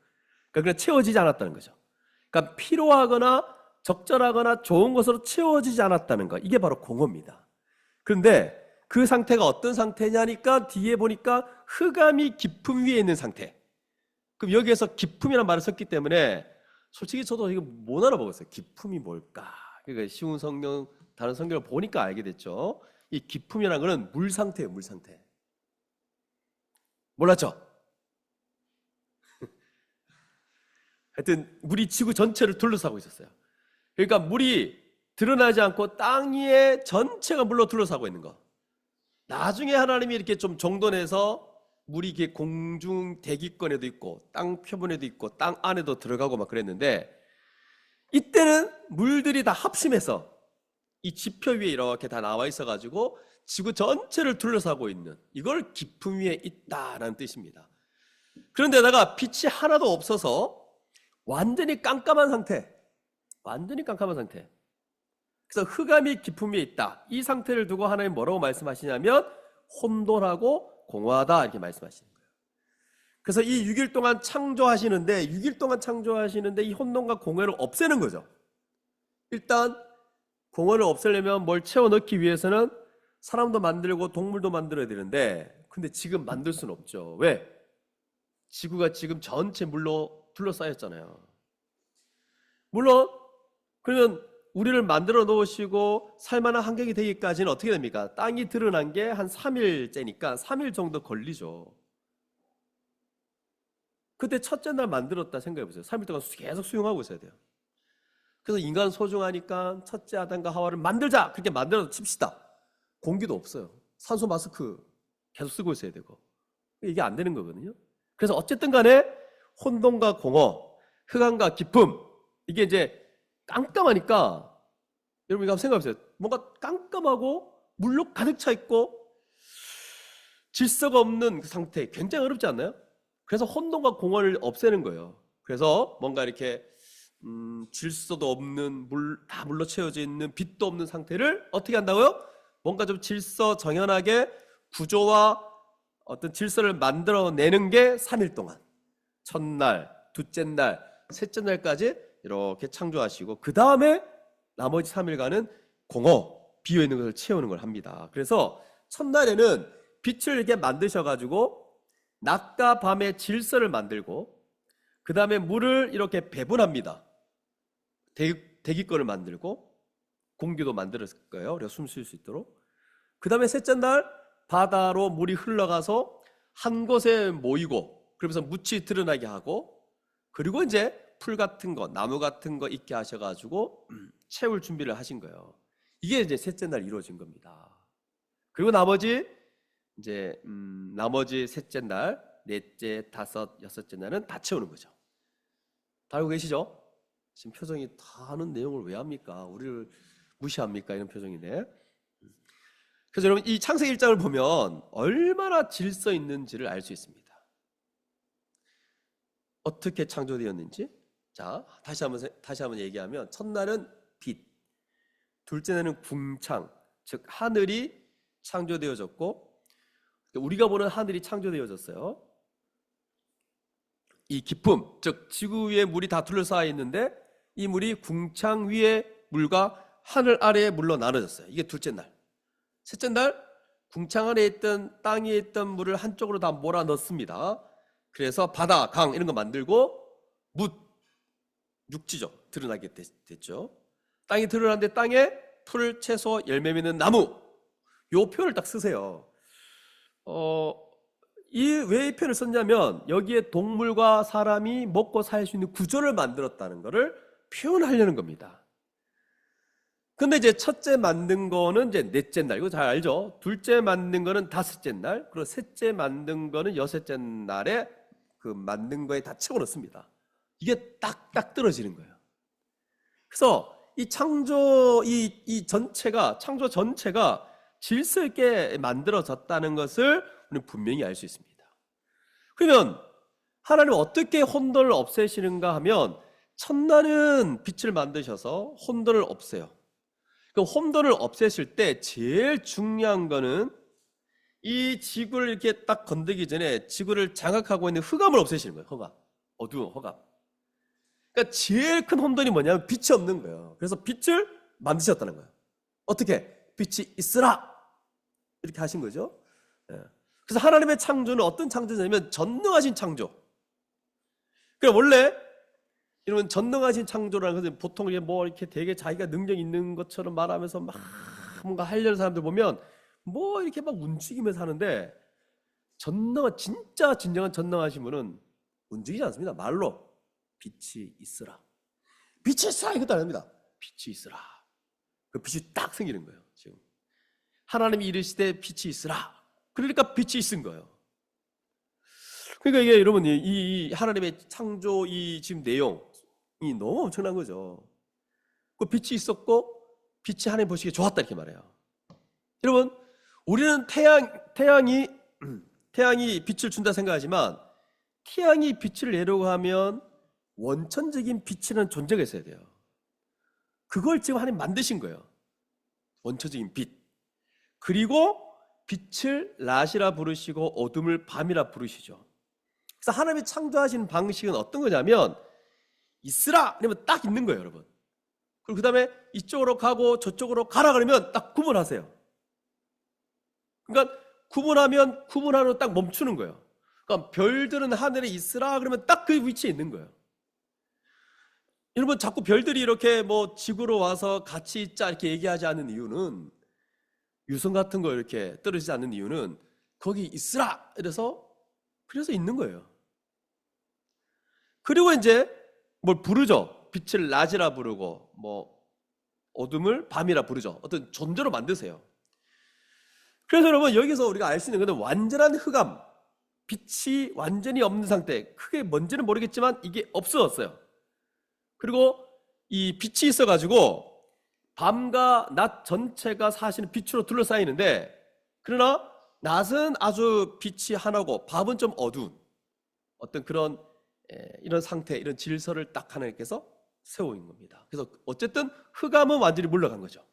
그러니까 그냥 채워지지 않았다는 거죠. 그러니까 필요하거나 적절하거나 좋은 것으로 채워지지 않았다는 거. 이게 바로 공허입니다. 그런데 그 상태가 어떤 상태냐니까 뒤에 보니까 흑암이 깊음 위에 있는 상태. 그럼 여기에서 깊음이라는 말을 썼기 때문에 솔직히 저도 이거 못 알아보겠어요. 깊음이 뭘까? 그러니까 쉬운 성경, 다른 성경을 보니까 알게 됐죠. 이 깊음이라는 거는 물 상태예요, 물 상태. 몰랐죠? 하여튼 물이 지구 전체를 둘러싸고 있었어요. 그러니까 물이 드러나지 않고 땅 위에 전체가 물로 둘러싸고 있는 거. 나중에 하나님이 이렇게 좀 정돈해서 물이 이렇게 공중 대기권에도 있고 땅 표면에도 있고 땅 안에도 들어가고 막 그랬는데 이때는 물들이 다 합심해서 이 지표 위에 이렇게 다 나와 있어가지고 지구 전체를 둘러싸고 있는 이걸 깊음 위에 있다라는 뜻입니다. 그런데다가 빛이 하나도 없어서 완전히 깜깜한 상태. 완전히 깜깜한 상태. 그래서 흑암이 깊음 위에 있다. 이 상태를 두고 하나님 뭐라고 말씀하시냐면 혼돈하고 공허하다 이렇게 말씀하시는 거예요. 그래서 이 6일 동안 창조하시는데 6일 동안 창조하시는데 이 혼돈과 공허를 없애는 거죠. 일단 공허를 없애려면 뭘 채워 넣기 위해서는 사람도 만들고 동물도 만들어야 되는데 근데 지금 만들 수는 없죠. 왜? 지구가 지금 전체 물로 둘러싸였잖아요. 물론 그러면 우리를 만들어 놓으시고 살만한 환경이 되기까지는 어떻게 됩니까? 땅이 드러난 게 한 3일째니까 3일 정도 걸리죠. 그때 첫째 날 만들었다 생각해 보세요. 3일 동안 계속 수용하고 있어야 돼요. 그래서 인간 소중하니까 첫째 아담과 하와를 만들자 그렇게 만들어서 칩시다. 공기도 없어요. 산소 마스크 계속 쓰고 있어야 되고 이게 안 되는 거거든요. 그래서 어쨌든 간에 혼돈과 공허, 흑암과 깊음 이게 이제 깜깜하니까 여러분 이거 한번 생각해 보세요. 뭔가 깜깜하고 물로 가득 차 있고 질서가 없는 그 상태 굉장히 어렵지 않나요? 그래서 혼돈과 공허를 없애는 거예요. 그래서 뭔가 이렇게 질서도 없는 다 물로 채워져 있는 빛도 없는 상태를 어떻게 한다고요? 뭔가 좀 질서 정연하게 구조와 어떤 질서를 만들어내는 게 3일 동안 첫날, 둘째 날 셋째 날까지 이렇게 창조하시고 그 다음에 나머지 3일간은 공허, 비어있는 것을 채우는 걸 합니다. 그래서 첫날에는 빛을 이렇게 만드셔가지고 낮과 밤의 질서를 만들고 그 다음에 물을 이렇게 배분합니다. 대기권을 만들고 공기도 만들었을 거예요. 그래서 숨 쉴 수 있도록. 그 다음에 셋째 날 바다로 물이 흘러가서 한 곳에 모이고 그러면서 묻이 드러나게 하고 그리고 이제 풀 같은 거, 나무 같은 거 있게 하셔가지고 채울 준비를 하신 거예요. 이게 이제 셋째 날 이루어진 겁니다. 그리고 나머지 셋째 날, 넷째, 다섯, 여섯째 날은 다 채우는 거죠. 다 알고 계시죠? 지금 표정이 다 아는 내용을 왜 합니까? 우리를 무시합니까? 이런 표정이네. 그래서 여러분 이 창세기 1장을 보면 얼마나 질서 있는지를 알 수 있습니다. 어떻게 창조되었는지. 자, 다시 한번 얘기하면 첫날은 빛, 둘째 날은 궁창, 즉 하늘이 창조되어졌고 우리가 보는 하늘이 창조되어졌어요. 이 기품, 즉 지구 위에 물이 다 둘러싸여 있는데 이 물이 궁창 위의 물과 하늘 아래의 물로 나눠졌어요. 이게 둘째 날. 셋째 날 궁창 아래에 있던 땅에 있던 물을 한쪽으로 다 몰아 넣습니다. 그래서 바다, 강 이런 거 만들고 육지죠. 드러나게 됐죠. 땅이 드러났는데 땅에 풀, 채소, 열매 맺는 나무 요 표현을 딱 쓰세요. 왜 이 표현을 썼냐면 여기에 동물과 사람이 먹고 살 수 있는 구조를 만들었다는 것을 표현하려는 겁니다. 근데 이제 첫째 만든 거는 이제 넷째 날, 이거 잘 알죠? 둘째 만든 거는 다섯째 날, 그리고 셋째 만든 거는 여섯째 날에 그 만든 거에 다 채워 넣습니다. 이게 딱딱 떨어지는 거예요. 그래서 이 창조, 창조 전체가 질서 있게 만들어졌다는 것을 우리는 분명히 알 수 있습니다. 그러면 하나님 어떻게 혼돈을 없애시는가 하면 첫날은 빛을 만드셔서 혼돈을 없애요. 그 혼돈을 없애실 때 제일 중요한 거는 이 지구를 이렇게 딱 건드기 전에 지구를 장악하고 있는 흑암을 없애시는 거예요. 흑암, 어두운 흑암. 그러니까 제일 큰 혼돈이 뭐냐면 빛이 없는 거예요. 그래서 빛을 만드셨다는 거예요. 어떻게? 빛이 있으라 이렇게 하신 거죠. 그래서 하나님의 창조는 어떤 창조냐면 전능하신 창조. 그러니까 원래 이런 전능하신 창조라는 것은 보통 이렇게 되게 자기가 능력 있는 것처럼 말하면서 막 뭔가 하려는 사람들 보면 이렇게 막 움직이면서 하는데 진짜 진정한 전능하신 분은 움직이지 않습니다. 말로 빛이 있으라. 빛이 있으라 이것도 아닙니다. 빛이 있으라. 그 빛이 딱 생기는 거예요. 지금 하나님이 이르시되 빛이 있으라. 그러니까 빛이 있은 거예요. 그러니까 이게 여러분 이 하나님의 창조 지금 내용이 너무 엄청난 거죠. 그 빛이 있었고 빛이 하나님 보시기에 좋았다 이렇게 말해요. 여러분 우리는 태양이 빛을 준다 생각하지만 태양이 빛을 내려고 하면 원천적인 빛이라는 존재가 있어야 돼요. 그걸 지금 하나님 만드신 거예요. 원천적인 빛. 그리고 빛을 낮이라 부르시고 어둠을 밤이라 부르시죠. 그래서 하나님이 창조하신 방식은 어떤 거냐면 있으라 그러면 딱 있는 거예요, 여러분. 그리고 그 다음에 이쪽으로 가고 저쪽으로 가라 그러면 딱 구분하세요. 그러니까 구분하면 딱 멈추는 거예요. 그러니까 별들은 하늘에 있으라 그러면 딱 그 위치에 있는 거예요. 여러분 자꾸 별들이 이렇게 지구로 와서 같이 있자 이렇게 얘기하지 않는 이유는 유성 같은 거 이렇게 떨어지지 않는 이유는 거기 있으라 그래서 있는 거예요. 그리고 이제 뭘 부르죠. 빛을 낮이라 부르고 어둠을 밤이라 부르죠. 어떤 존재로 만드세요. 그래서 여러분 여기서 우리가 알 수 있는 것은 완전한 흑암, 빛이 완전히 없는 상태. 크게 뭔지는 모르겠지만 이게 없어졌어요. 그리고 이 빛이 있어가지고 밤과 낮 전체가 사실은 빛으로 둘러싸이는데 그러나 낮은 아주 빛이 하나고 밤은 좀 어두운 어떤 그런 이런 상태, 이런 질서를 딱 하나님께서 세우는 겁니다. 그래서 어쨌든 흑암은 완전히 물러간 거죠.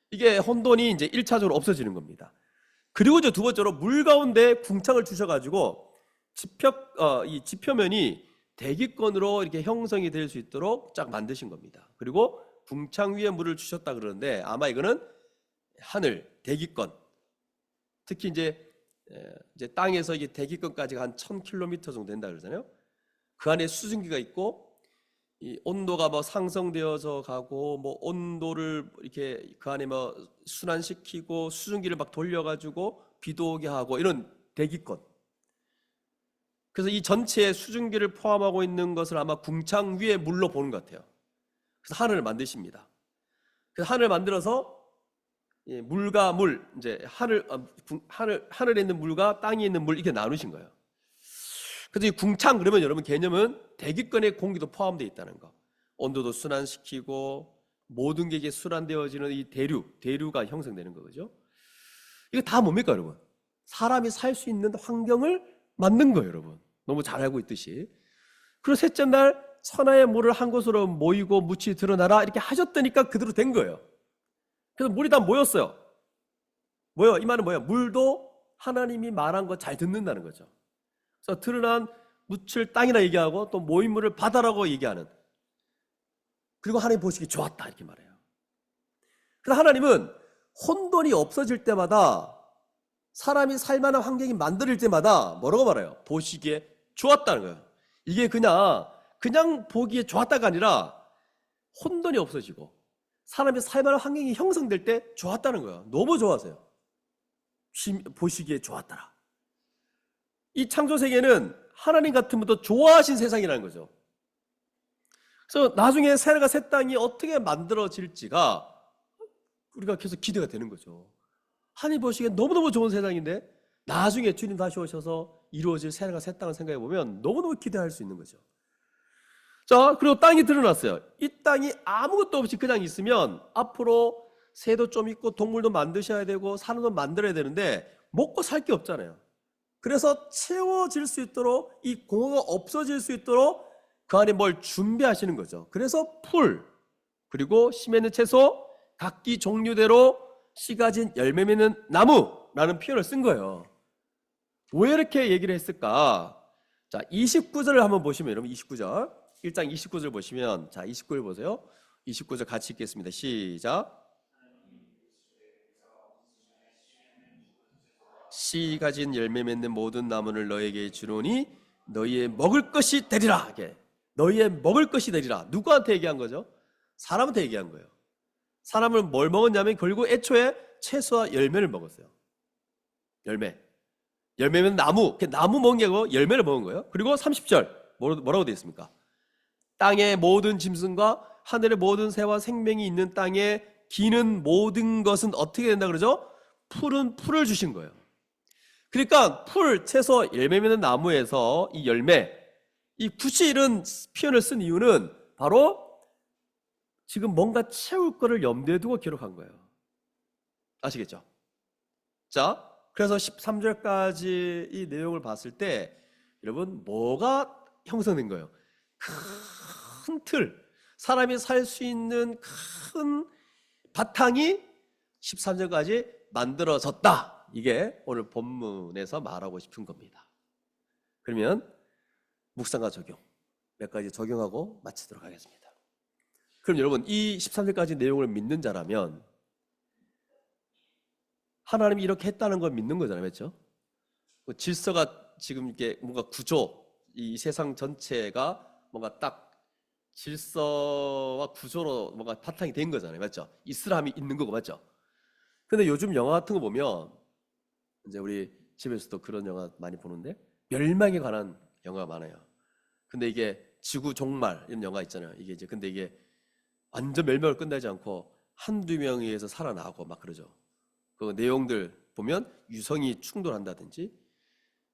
이게 혼돈이 이제 1차적으로 없어지는 겁니다. 그리고 이제 두 번째로 물 가운데 궁창을 주셔가지고 이 지표면이 대기권으로 이렇게 형성이 될 수 있도록 쫙 만드신 겁니다. 그리고 궁창 위에 물을 주셨다 그러는데 아마 이거는 하늘, 대기권, 특히 이제 땅에서 이게 대기권까지가 한 1000km 정도 된다 그러잖아요. 그 안에 수증기가 있고 이 온도가 뭐 상승되어서 가고 뭐 온도를 이렇게 그 안에 뭐 순환시키고 수증기를 막 돌려가지고 비도 오게 하고 이런 대기권. 그래서 이 전체에 수증기를 포함하고 있는 것을 아마 궁창 위에 물로 보는 것 같아요. 그래서 하늘을 만드십니다. 그래서 하늘을 만들어서 물과 물, 이제 하늘에 있는 물과 땅에 있는 물 이렇게 나누신 거예요. 그래서 이 궁창 그러면 여러분 개념은 대기권의 공기도 포함되어 있다는 거. 온도도 순환시키고 모든 게 이게 순환되어지는 이 대류가 형성되는 거죠. 이거 다 뭡니까 여러분? 사람이 살 수 있는 환경을 만든 거예요 여러분. 너무 잘 알고 있듯이. 그리고 셋째 날 천하의 물을 한 곳으로 모이고 묻히 드러나라 이렇게 하셨다니까 그대로 된 거예요. 그래서 물이 다 모였어요. 이 말은 뭐예요? 물도 하나님이 말한 거 잘 듣는다는 거죠. 그래서 드러난 묻힐 땅이라 얘기하고 또 모인 물을 바다라고 얘기하는. 그리고 하나님 보시기 좋았다 이렇게 말해요. 그래서 하나님은 혼돈이 없어질 때마다 사람이 살만한 환경이 만들어질 때마다 뭐라고 말해요? 보시기에 좋았다는 거예요. 이게 그냥 보기에 좋았다가 아니라 혼돈이 없어지고 사람이 살만한 환경이 형성될 때 좋았다는 거예요. 너무 좋아서요. 보시기에 좋았더라. 이 창조 세계는 하나님 같은 분도 좋아하신 세상이라는 거죠. 그래서 나중에 새하늘과 새 땅이 어떻게 만들어질지가 우리가 계속 기대가 되는 거죠. 하나님 보시기에 너무너무 좋은 세상인데 나중에 주님 다시 오셔서 이루어질 새하늘과 새 땅을 생각해 보면 너무너무 기대할 수 있는 거죠. 자, 그리고 땅이 드러났어요. 이 땅이 아무것도 없이 그냥 있으면 앞으로 새도 좀 있고 동물도 만드셔야 되고 사람도 만들어야 되는데 먹고 살 게 없잖아요. 그래서 채워질 수 있도록 이 공허가 없어질 수 있도록 그 안에 뭘 준비하시는 거죠. 그래서 풀 그리고 씨 맺는 채소 각기 종류대로 씨 가진 열매 맺는 나무라는 표현을 쓴 거예요. 왜 이렇게 얘기를 했을까? 자, 29절을 한번 보시면 여러분 29절 1장 29절 보시면 자 29절 보세요. 29절 같이 읽겠습니다. 시작. 씨 가진 열매 맺는 모든 나무를 너에게 주노니 너희의 먹을 것이 되리라. 이렇게. 너희의 먹을 것이 되리라. 누구한테 얘기한 거죠? 사람한테 얘기한 거예요. 사람은 뭘 먹었냐면 결국 애초에 채소와 열매를 먹었어요. 열매면 나무 먹은 게 아니고 열매를 먹은 거예요. 그리고 30절 뭐라고 되어 있습니까? 땅의 모든 짐승과 하늘의 모든 새와 생명이 있는 땅에 기는 모든 것은 어떻게 된다 그러죠? 풀을 주신 거예요. 그러니까 풀, 채소, 열매 맺는 나무에서 이 열매, 이 굳이 이런 표현을 쓴 이유는 바로 지금 뭔가 채울 거를 염두에 두고 기록한 거예요. 아시겠죠? 자, 그래서 13절까지 이 내용을 봤을 때 여러분 뭐가 형성된 거예요? 큰 틀, 사람이 살 수 있는 큰 바탕이 13절까지 만들어졌다. 이게 오늘 본문에서 말하고 싶은 겁니다. 그러면 묵상과 적용 몇 가지 적용하고 마치도록 하겠습니다. 그럼 여러분 이 13절까지 내용을 믿는 자라면 하나님이 이렇게 했다는 걸 믿는 거잖아요. 그렇죠? 질서가 지금 이게 뭔가 구조, 이 세상 전체가 뭔가 딱 질서와 구조로 뭔가 바탕이 된 거잖아요. 맞죠? 이슬람이 있는 거고 맞죠? 근데 요즘 영화 같은 거 보면 이제 우리 집에서도 그런 영화 많이 보는데 멸망에 관한 영화가 많아요. 근데 이게 지구 종말 이런 영화 있잖아요. 근데 이게 완전 멸망을 끝나지 않고 한두 명에 의해서 살아나고 막 그러죠. 그 내용들 보면 유성이 충돌한다든지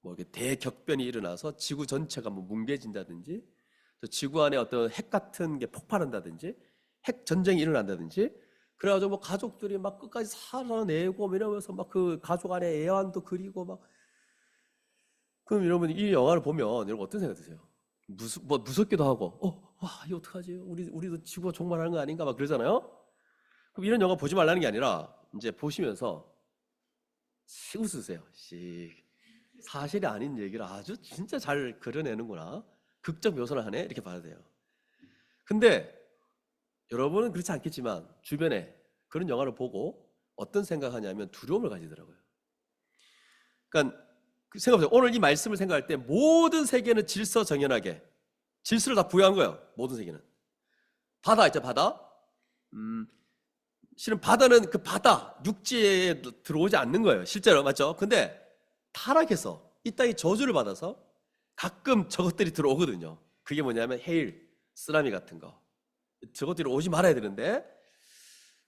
뭐 이렇게 대격변이 일어나서 지구 전체가 뭐 뭉개진다든지 또 지구 안에 어떤 핵 같은 게 폭발한다든지 핵 전쟁이 일어난다든지 그래가지고 뭐 가족들이 막 끝까지 살아내고 이러면서 막 그 가족 안에 애완도 그리고 막 그럼 여러분 이 영화를 보면 여러분 어떤 생각 드세요? 무섭기도 하고 이거 어떡하지? 우리도 지구가 종말하는 거 아닌가 막 그러잖아요. 그럼 이런 영화 보지 말라는 게 아니라 이제 보시면서 웃으세요. 사실이 아닌 얘기를 아주 진짜 잘 그려내는구나. 극적 묘사를 하네 이렇게 봐야 돼요. 근데 여러분은 그렇지 않겠지만 주변에 그런 영화를 보고 어떤 생각하냐면 두려움을 가지더라고요. 그러니까 생각해보세요. 오늘 이 말씀을 생각할 때 모든 세계는 질서정연하게 질서를 다 부여한 거예요. 모든 세계는. 바다 있죠, 바다. 실은 바다는 그 바다 육지에 들어오지 않는 거예요. 실제로 맞죠? 근데 타락해서 이 땅이 저주를 받아서 가끔 저것들이 들어오거든요. 그게 뭐냐면 헤일, 쓰나미 같은 거. 저것들이 오지 말아야 되는데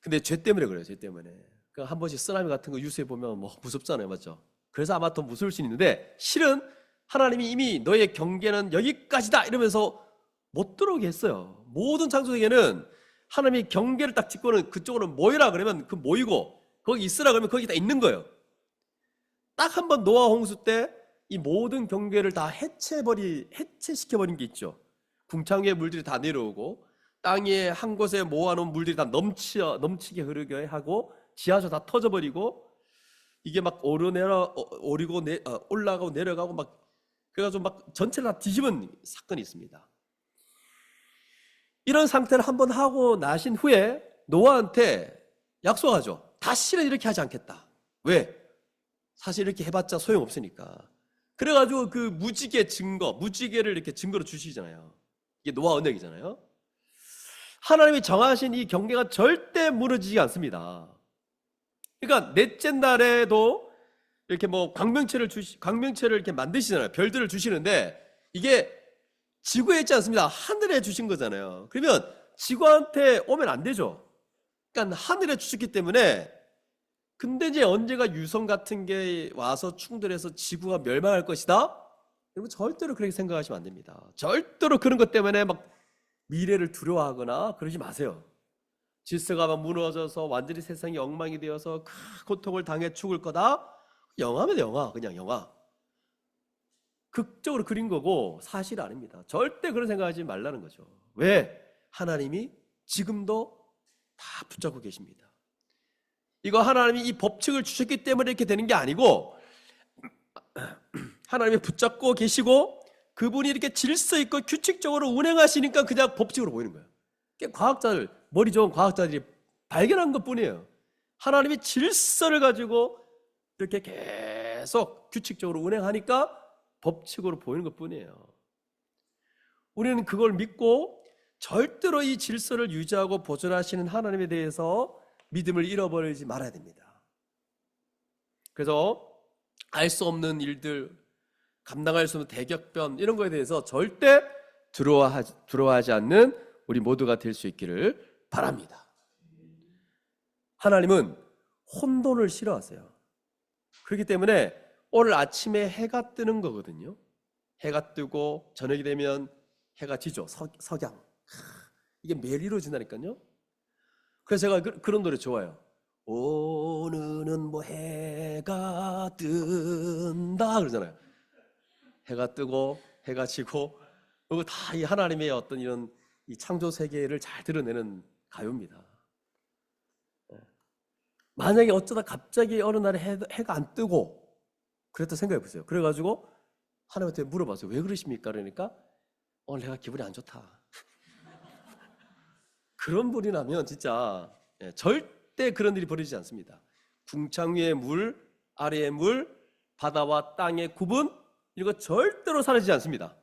근데 죄 때문에 그래요. 죄 때문에. 그러니까 한 번씩 쓰나미 같은 거 뉴스에 보면 뭐 무섭잖아요. 맞죠? 그래서 아마 더 무서울 수 있는데 실은 하나님이 이미 너의 경계는 여기까지다 이러면서 못 들어오게 했어요. 모든 창조세계는 하나님이 경계를 딱 짚고는 그쪽으로 모이라 그러면 그 모이고 거기 있으라 그러면 거기 다 있는 거예요. 딱 한 번 노아 홍수 때 이 모든 경계를 다 해체시켜버린 게 있죠. 궁창 위에 물들이 다 내려오고 땅 위에 한 곳에 모아놓은 물들이 다 넘치게 흐르게 하고 지하수 다 터져버리고 이게 막 올라가고 내려가고 막 그래가지고 막 전체를 다 뒤집은 사건이 있습니다. 이런 상태를 한번 하고 나신 후에 노아한테 약속하죠. 다시는 이렇게 하지 않겠다. 왜? 사실 이렇게 해봤자 소용없으니까. 그래가지고 그 무지개를 이렇게 증거로 주시잖아요. 이게 노아 언약이잖아요. 하나님이 정하신 이 경계가 절대 무너지지 않습니다. 그러니까 넷째 날에도 이렇게 뭐 광명체를 이렇게 만드시잖아요. 별들을 주시는데 이게 지구에 있지 않습니다. 하늘에 주신 거잖아요. 그러면 지구한테 오면 안 되죠. 그러니까 하늘에 주셨기 때문에 근데 이제 언제가 유성 같은 게 와서 충돌해서 지구가 멸망할 것이다? 여러분 절대로 그렇게 생각하시면 안 됩니다. 절대로 그런 것 때문에 막 미래를 두려워하거나 그러지 마세요. 질서가 막 무너져서 완전히 세상이 엉망이 되어서 큰 고통을 당해 죽을 거다? 영화면 영화, 그냥 영화. 극적으로 그린 거고 사실 아닙니다. 절대 그런 생각하지 말라는 거죠. 왜? 하나님이 지금도 다 붙잡고 계십니다. 이거 하나님이 이 법칙을 주셨기 때문에 이렇게 되는 게 아니고 하나님이 붙잡고 계시고 그분이 이렇게 질서 있고 규칙적으로 운행하시니까 그냥 법칙으로 보이는 거예요. 머리 좋은 과학자들이 발견한 것뿐이에요. 하나님이 질서를 가지고 이렇게 계속 규칙적으로 운행하니까 법칙으로 보이는 것뿐이에요. 우리는 그걸 믿고 절대로 이 질서를 유지하고 보존하시는 하나님에 대해서 믿음을 잃어버리지 말아야 됩니다. 그래서 알 수 없는 일들, 감당할 수 없는 대격변 이런 거에 대해서 절대 두려워하지 않는 우리 모두가 될 수 있기를 바랍니다. 하나님은 혼돈을 싫어하세요. 그렇기 때문에 오늘 아침에 해가 뜨는 거거든요. 해가 뜨고 저녁이 되면 해가 지죠. 석양. 이게 매일 이루어진다니까요. 그래서 제가 그런 노래 좋아요. 오늘은 뭐 해가 뜬다 그러잖아요. 해가 뜨고 해가 지고 그리고 다 이 하나님의 어떤 이런 이 창조 세계를 잘 드러내는 가요입니다. 만약에 어쩌다 갑자기 어느 날에 해가 안 뜨고 그랬다 생각해 보세요. 그래가지고 하나님한테 물어봤어요. 왜 그러십니까? 그러니까 오늘 내가 기분이 안 좋다. 그런 분이 나면 진짜 절대 그런 일이 벌어지지 않습니다. 궁창 위의 물, 아래의 물, 바다와 땅의 구분 이거 절대로 사라지지 않습니다.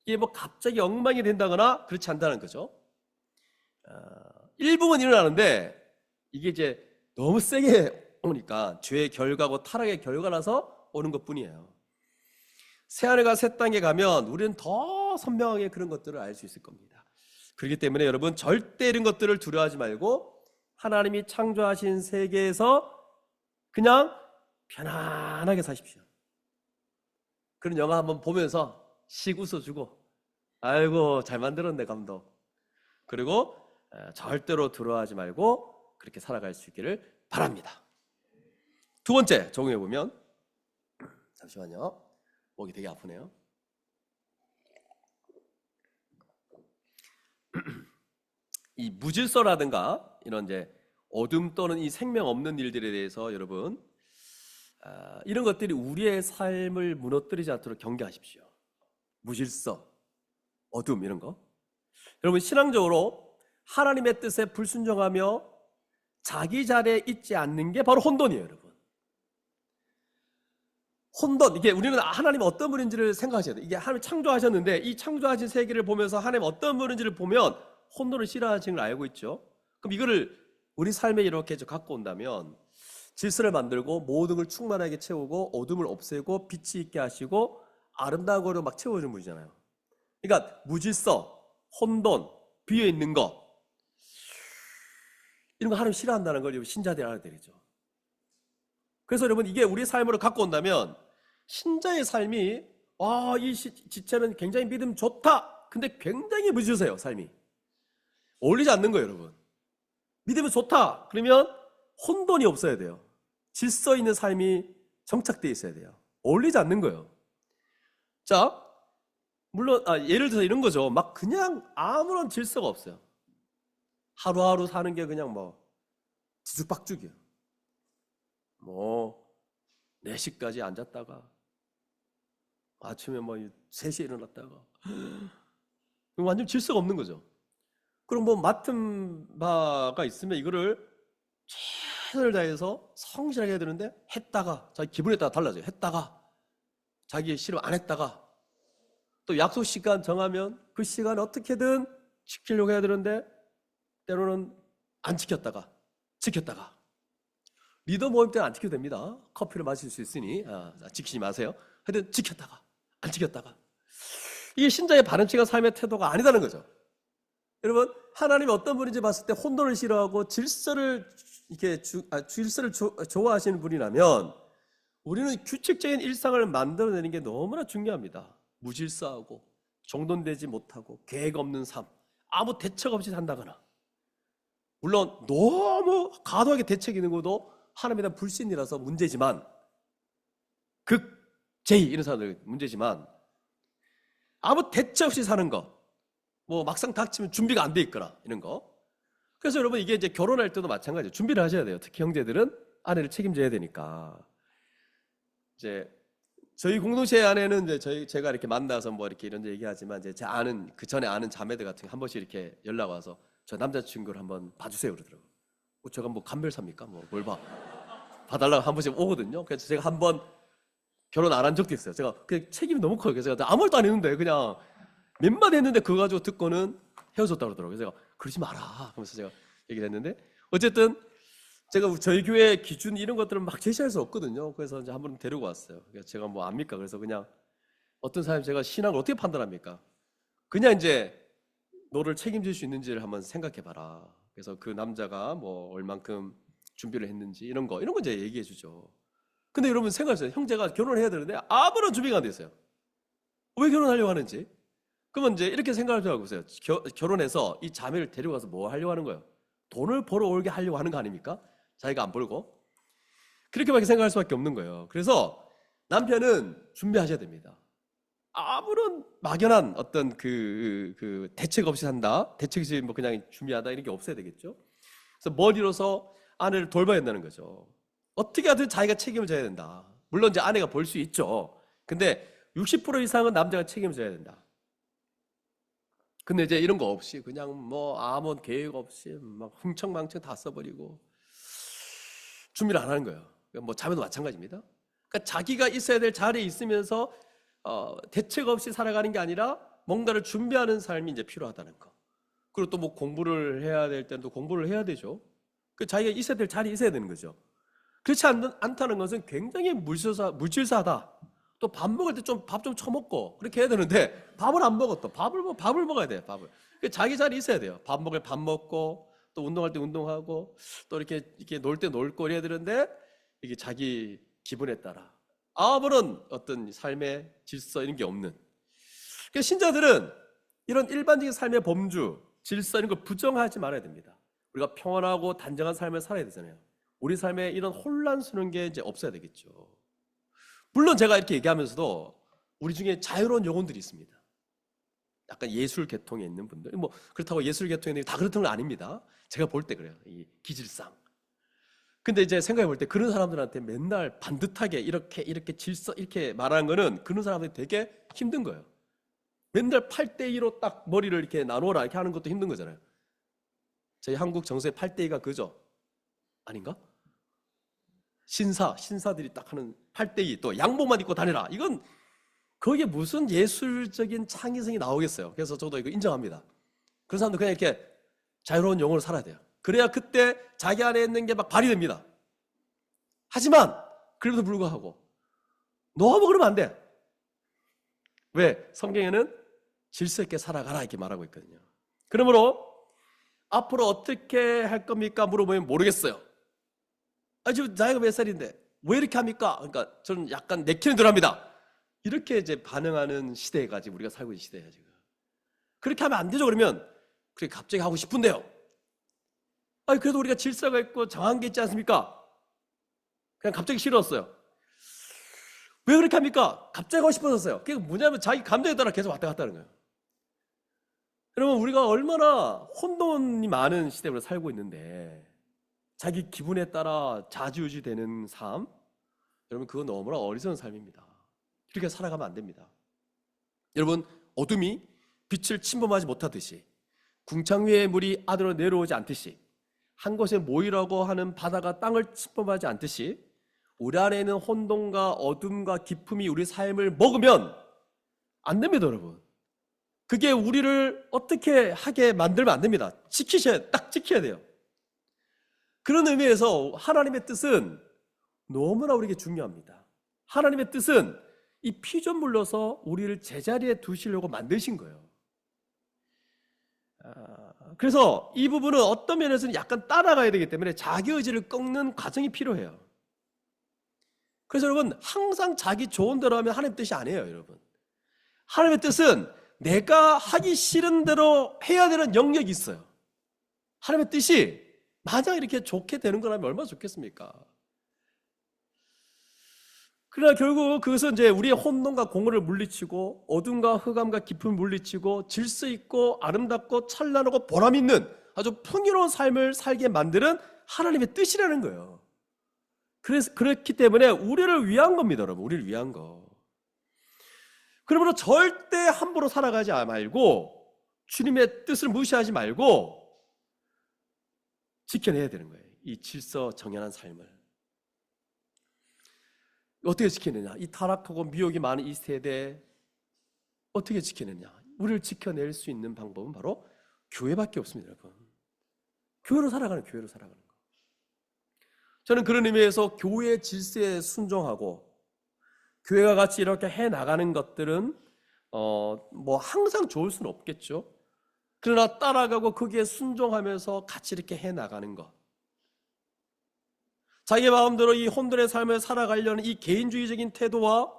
이게 뭐 갑자기 엉망이 된다거나 그렇지 않다는 거죠. 일부분 일어나는데 이게 이제 너무 세게 오니까 죄의 결과고 타락의 결과라서 오는 것뿐이에요. 새하늘과 새 땅에 가면 우리는 더 선명하게 그런 것들을 알 수 있을 겁니다. 그렇기 때문에 여러분 절대 이런 것들을 두려워하지 말고 하나님이 창조하신 세계에서 그냥 편안하게 사십시오. 그런 영화 한번 보면서 씩 웃어주고 아이고 잘 만들었네 감독. 그리고 절대로 두려워하지 말고 그렇게 살아갈 수 있기를 바랍니다. 두 번째 적용해 보면 잠시만요. 목이 되게 아프네요. 이 무질서라든가 이런 이제 어둠 또는 이 생명 없는 일들에 대해서 여러분 이런 것들이 우리의 삶을 무너뜨리지 않도록 경계하십시오. 무질서, 어둠 이런 거. 여러분 신앙적으로 하나님의 뜻에 불순종하며 자기 자리에 있지 않는 게 바로 혼돈이에요, 여러분. 혼돈, 이게 우리는 하나님 어떤 분인지를 생각하셔야 돼요. 이게 하나님 창조하셨는데 이 창조하신 세계를 보면서 하나님 어떤 분인지를 보면 혼돈을 싫어하시는 걸 알고 있죠. 그럼 이거를 우리 삶에 이렇게 갖고 온다면 질서를 만들고 모든 걸 충만하게 채우고 어둠을 없애고 빛이 있게 하시고 아름다운 거로 막 채워주는 분이잖아요. 그러니까 무질서, 혼돈, 비어 있는 거 이런 거 하나님 싫어한다는 걸 신자들이 알아야 되겠죠. 그래서 여러분 이게 우리 삶으로 갖고 온다면 신자의 삶이 이 지체는 굉장히 믿음 좋다. 근데 굉장히 무질서해요, 삶이. 어울리지 않는 거예요, 여러분. 믿음이 좋다. 그러면 혼돈이 없어야 돼요. 질서 있는 삶이 정착되어 있어야 돼요. 어울리지 않는 거예요. 자, 물론 예를 들어서 이런 거죠. 막 그냥 아무런 질서가 없어요. 하루하루 사는 게 그냥 뭐 뒤죽박죽이에요. 뭐 4시까지 앉았다가 아침에 뭐 3시에 일어났다가 완전 질서가 없는 거죠. 그럼 뭐 맡은 바가 있으면 이거를 최선을 다해서 성실하게 해야 되는데 했다가 자기 기분에 따라 달라져요. 했다가 자기 싫으면 안 했다가 또 약속 시간 정하면 그 시간 어떻게든 지키려고 해야 되는데 때로는 안 지켰다가 지켰다가 리더 모임 때는 안 지켜도 됩니다. 커피를 마실 수 있으니 지키지 마세요. 하여튼 지켰다가 안 지켰다가 이게 신자의 바람직한 삶의 태도가 아니다는 거죠. 여러분 하나님이 어떤 분인지 봤을 때 혼돈을 싫어하고 질서를 좋아하시는 분이라면 우리는 규칙적인 일상을 만들어내는 게 너무나 중요합니다. 무질서하고 정돈되지 못하고 계획 없는 삶, 아무 대책 없이 산다거나 물론 너무 과도하게 대책 있는 것도 하나님에 대한 불신이라서 문제지만 극제의 이런 사람들 문제지만 아무 대책 없이 사는 거 뭐 막상 닥치면 준비가 안 돼 있거나 이런 거. 그래서 여러분 이게 이제 결혼할 때도 마찬가지예요. 준비를 하셔야 돼요. 특히 형제들은 아내를 책임져야 되니까. 이제 저희 공동체 안에는 이제 제가 이렇게 만나서 뭐 이렇게 이런 얘기하지만 이제 제 아는 그 전에 아는 자매들 같은 게 한 번씩 이렇게 연락 와서 저 남자친구를 한번 봐주세요 그러더라고요. 제가 뭐 감별사입니까? 뭐 뭘 봐달라고 한 번씩 오거든요. 그래서 제가 한번 결혼 안 한 적도 있어요. 제가 그 책임이 너무 커요. 그래서 제가 아무 말도 안 했는데 그냥 몇 마디 했는데 그거 가지고 듣고는 헤어졌다고 그러더라고요. 제가 그러지 마라 하면서 제가 얘기를 했는데 어쨌든 제가 저희 교회 기준 이런 것들은 막 제시할 수 없거든요. 그래서 이제 한번 데리고 왔어요. 그래서 제가 뭐 압니까? 그래서 그냥 어떤 사람이 제가 신앙을 어떻게 판단합니까? 그냥 이제 너를 책임질 수 있는지를 한번 생각해봐라. 그래서 그 남자가 뭐 얼만큼 준비를 했는지 이런 거 이제 얘기해 주죠. 근데 여러분 생각하세요. 형제가 결혼해야 되는데 아무런 준비가 안 됐어요. 왜 결혼하려고 하는지? 그러면 이제 이렇게 생각을 해보세요. 결혼해서 이 자매를 데려가서 뭐 하려고 하는 거예요? 돈을 벌어오게 하려고 하는 거 아닙니까? 자기가 안 벌고. 그렇게밖에 생각할 수밖에 없는 거예요. 그래서 남편은 준비하셔야 됩니다. 아무런 막연한 어떤 그 대책 없이 산다, 대책 없이 뭐 그냥 준비하다 이런 게 없어야 되겠죠. 그래서 머리로서 아내를 돌봐야 된다는 거죠. 어떻게 하든 자기가 책임을 져야 된다. 물론 이제 아내가 벌 수 있죠. 근데 60% 이상은 남자가 책임을 져야 된다. 근데 이제 이런 거 없이 그냥 뭐 아무 계획 없이 막 흥청망청 다 써버리고 준비를 안 하는 거예요. 뭐 자매도 마찬가지입니다. 그러니까 자기가 있어야 될 자리에 있으면서 대책 없이 살아가는 게 아니라 뭔가를 준비하는 삶이 이제 필요하다는 거. 그리고 또 뭐 공부를 해야 될 때는 또 공부를 해야 되죠. 그 자기가 있어야 될 자리에 있어야 되는 거죠. 그렇지 않다는 것은 굉장히 물질사하다. 또 밥 먹을 때 밥 좀 처먹고 그렇게 해야 되는데 밥을 안 먹어. 또 밥을 먹어야 돼요. 밥을. 자기 자리에 있어야 돼요. 밥 먹을 밥 먹고 또 운동할 때 운동하고 또 이렇게 놀 때 놀고 해야 되는데 이게 자기 기분에 따라 아무런 어떤 삶의 질서 이런 게 없는. 그러니까 신자들은 이런 일반적인 삶의 범주, 질서 이런 걸 부정하지 말아야 됩니다. 우리가 평안하고 단정한 삶을 살아야 되잖아요. 우리 삶에 이런 혼란스러운 게 이제 없어야 되겠죠. 물론 제가 이렇게 얘기하면서도 우리 중에 자유로운 영혼들이 있습니다. 약간 예술 계통에 있는 분들, 뭐 그렇다고 예술 계통에 있는 다 그렇다는 건 아닙니다. 제가 볼 때 그래요. 이 기질상. 근데 이제 생각해 볼 때 그런 사람들한테 맨날 반듯하게 이렇게 질서 이렇게 말하는 거는 그런 사람들이 되게 힘든 거예요. 맨날 8대2로 딱 머리를 이렇게 나눠라 이렇게 하는 것도 힘든 거잖아요. 저희 한국 정서의 8대2가 그죠? 아닌가? 신사들이 딱 하는 8대2, 또 양복만 입고 다니라. 이건 거기에 무슨 예술적인 창의성이 나오겠어요. 그래서 저도 이거 인정합니다. 그런 사람들 그냥 이렇게 자유로운 영혼으로 살아야 돼요. 그래야 그때 자기 안에 있는 게 막 발휘됩니다. 하지만 그래도 불구하고 너무 그러면 안 돼. 왜? 성경에는 질서 있게 살아가라 이렇게 말하고 있거든요. 그러므로 앞으로 어떻게 할 겁니까? 물어보면 모르겠어요. 지금 나이가 몇 살인데 왜 이렇게 합니까? 그러니까 저는 약간 내키는 대로 합니다. 이렇게 이제 반응하는 시대가 지금 우리가 살고 있는 시대예요, 지금. 그렇게 하면 안 되죠. 그러면 그래 갑자기 하고 싶은데요. 그래도 우리가 질서가 있고 정한 게 있지 않습니까? 그냥 갑자기 싫었어요. 왜 그렇게 합니까? 갑자기 하고 싶어졌어요. 그게 뭐냐면 자기 감정에 따라 계속 왔다 갔다 하는 거예요. 여러분, 우리가 얼마나 혼돈이 많은 시대로 살고 있는데 자기 기분에 따라 좌지우지 되는 삶, 여러분 그건 너무나 어리석은 삶입니다. 이렇게 살아가면 안 됩니다. 여러분, 어둠이 빛을 침범하지 못하듯이, 궁창 위의 물이 아래로 내려오지 않듯이, 한 곳에 모이라고 하는 바다가 땅을 침범하지 않듯이 우리 안에 있는 혼돈과 어둠과 기품이 우리 삶을 먹으면 안 됩니다, 여러분. 그게 우리를 어떻게 하게 만들면 안 됩니다. 딱 지켜야 돼요. 그런 의미에서 하나님의 뜻은 너무나 우리에게 중요합니다. 하나님의 뜻은 이 피조물로서 우리를 제자리에 두시려고 만드신 거예요. 그래서 이 부분은 어떤 면에서는 약간 따라가야 되기 때문에 자기 의지를 꺾는 과정이 필요해요. 그래서 여러분, 항상 자기 좋은 대로 하면 하나님의 뜻이 아니에요, 여러분. 하나님의 뜻은 내가 하기 싫은 대로 해야 되는 영역이 있어요. 하나님의 뜻이 만약 이렇게 좋게 되는 거라면 얼마나 좋겠습니까? 그러나 결국 그것은 이제 우리의 혼돈과 공허를 물리치고 어둠과 흑암과 깊음을 물리치고 질서 있고 아름답고 찬란하고 보람 있는 아주 풍요로운 삶을 살게 만드는 하나님의 뜻이라는 거예요. 그렇기 때문에 우리를 위한 겁니다, 여러분. 우리를 위한 거. 그러므로 절대 함부로 살아가지 말고 주님의 뜻을 무시하지 말고 지켜내야 되는 거예요. 이 질서 정연한 삶을. 어떻게 지켜내냐? 이 타락하고 미혹이 많은 이 세대에 어떻게 지켜내냐? 우리를 지켜낼 수 있는 방법은 바로 교회밖에 없습니다, 여러분. 교회로 살아가는 거. 저는 그런 의미에서 교회의 질서에 순종하고 교회가 같이 이렇게 해나가는 것들은 뭐 항상 좋을 수는 없겠죠. 그러나 따라가고 거기에 순종하면서 같이 이렇게 해나가는 것, 자기 마음대로 이 혼돈의 삶을 살아가려는 이 개인주의적인 태도와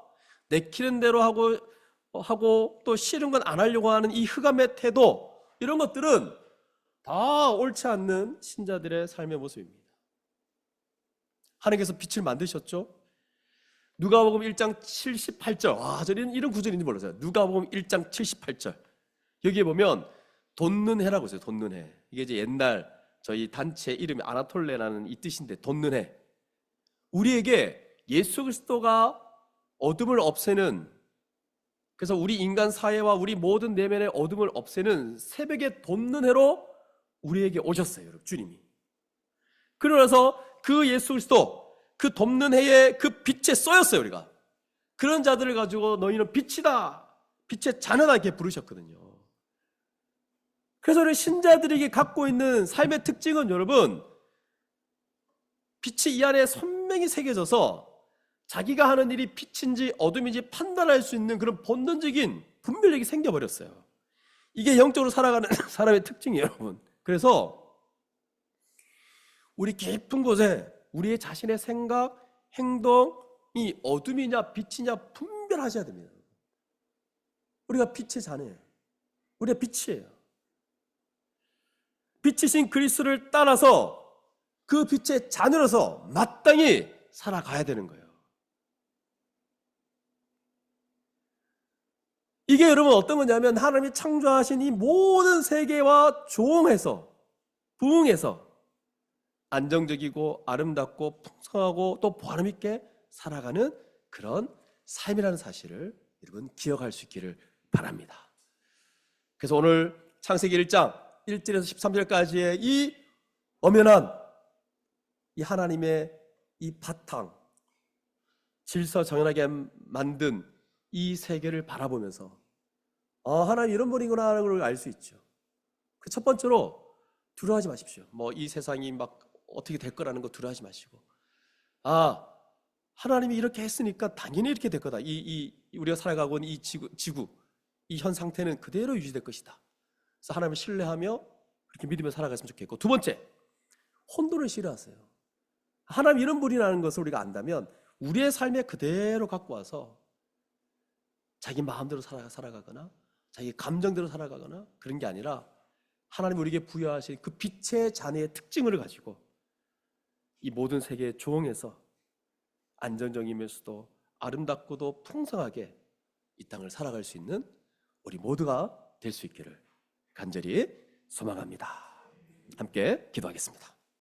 내키는 대로 하고 또 싫은 건 안 하려고 하는 이 흑암의 태도, 이런 것들은 다 옳지 않는 신자들의 삶의 모습입니다. 하나님께서 빛을 만드셨죠. 누가복음 1장 78절. 저는 이런 구절인지 몰랐어요. 누가복음 1장 78절. 여기에 보면 돋는 해라고 있어요. 돋는 해. 이게 이제 옛날 저희 단체 이름이 아나톨레라는 이 뜻인데, 돋는 해. 우리에게 예수 그리스도가 어둠을 없애는, 그래서 우리 인간 사회와 우리 모든 내면의 어둠을 없애는 새벽의 돋는 해로 우리에게 오셨어요, 여러분, 주님이. 그러면서 그 예수 그리스도, 그 돋는 해의 그 빛에 쏘였어요, 우리가. 그런 자들을 가지고 너희는 빛이다, 빛의 자녀다 이렇게 부르셨거든요. 그래서 우리 신자들에게 갖고 있는 삶의 특징은, 여러분, 빛이 이 안에 선명히 새겨져서 자기가 하는 일이 빛인지 어둠인지 판단할 수 있는 그런 본능적인 분별력이 생겨버렸어요. 이게 영적으로 살아가는 사람의 특징이에요, 여러분. 그래서 우리 깊은 곳에 우리의 자신의 생각, 행동이 어둠이냐 빛이냐 분별하셔야 됩니다. 우리가 빛의 자녀예요. 우리가 빛이에요. 빛이신 그리스도를 따라서 그 빛의 자녀로서 마땅히 살아가야 되는 거예요. 이게 여러분 어떤 거냐면, 하나님이 창조하신 이 모든 세계와 조응해서, 부응해서 안정적이고 아름답고 풍성하고 또 보람 있게 살아가는 그런 삶이라는 사실을 여러분 기억할 수 있기를 바랍니다. 그래서 오늘 창세기 1장 1절에서 13절까지의 이 엄연한 이 하나님의 이 바탕, 질서 정연하게 만든 이 세계를 바라보면서 하나님 이런 분이구나 하는 걸 알 수 있죠. 그 첫 번째로 두려워하지 마십시오. 뭐 이 세상이 막 어떻게 될 거라는 거 두려워하지 마시고, 하나님이 이렇게 했으니까 당연히 이렇게 될 거다. 우리가 살아가고 있는 이 지구, 이 현 상태는 그대로 유지될 것이다. 그래서 하나님을 신뢰하며 그렇게 믿으며 살아갔으면 좋겠고, 두 번째, 혼돈을 싫어하세요. 하나님 이런 분이라는 것을 우리가 안다면 우리의 삶에 그대로 갖고 와서 자기 마음대로 살아가거나 자기 감정대로 살아가거나 그런 게 아니라 하나님 우리에게 부여하신 그 빛의 자녀의 특징을 가지고 이 모든 세계에 조응해서 안정적이면서도 아름답고도 풍성하게 이 땅을 살아갈 수 있는 우리 모두가 될 수 있기를 간절히 소망합니다. 함께 기도하겠습니다.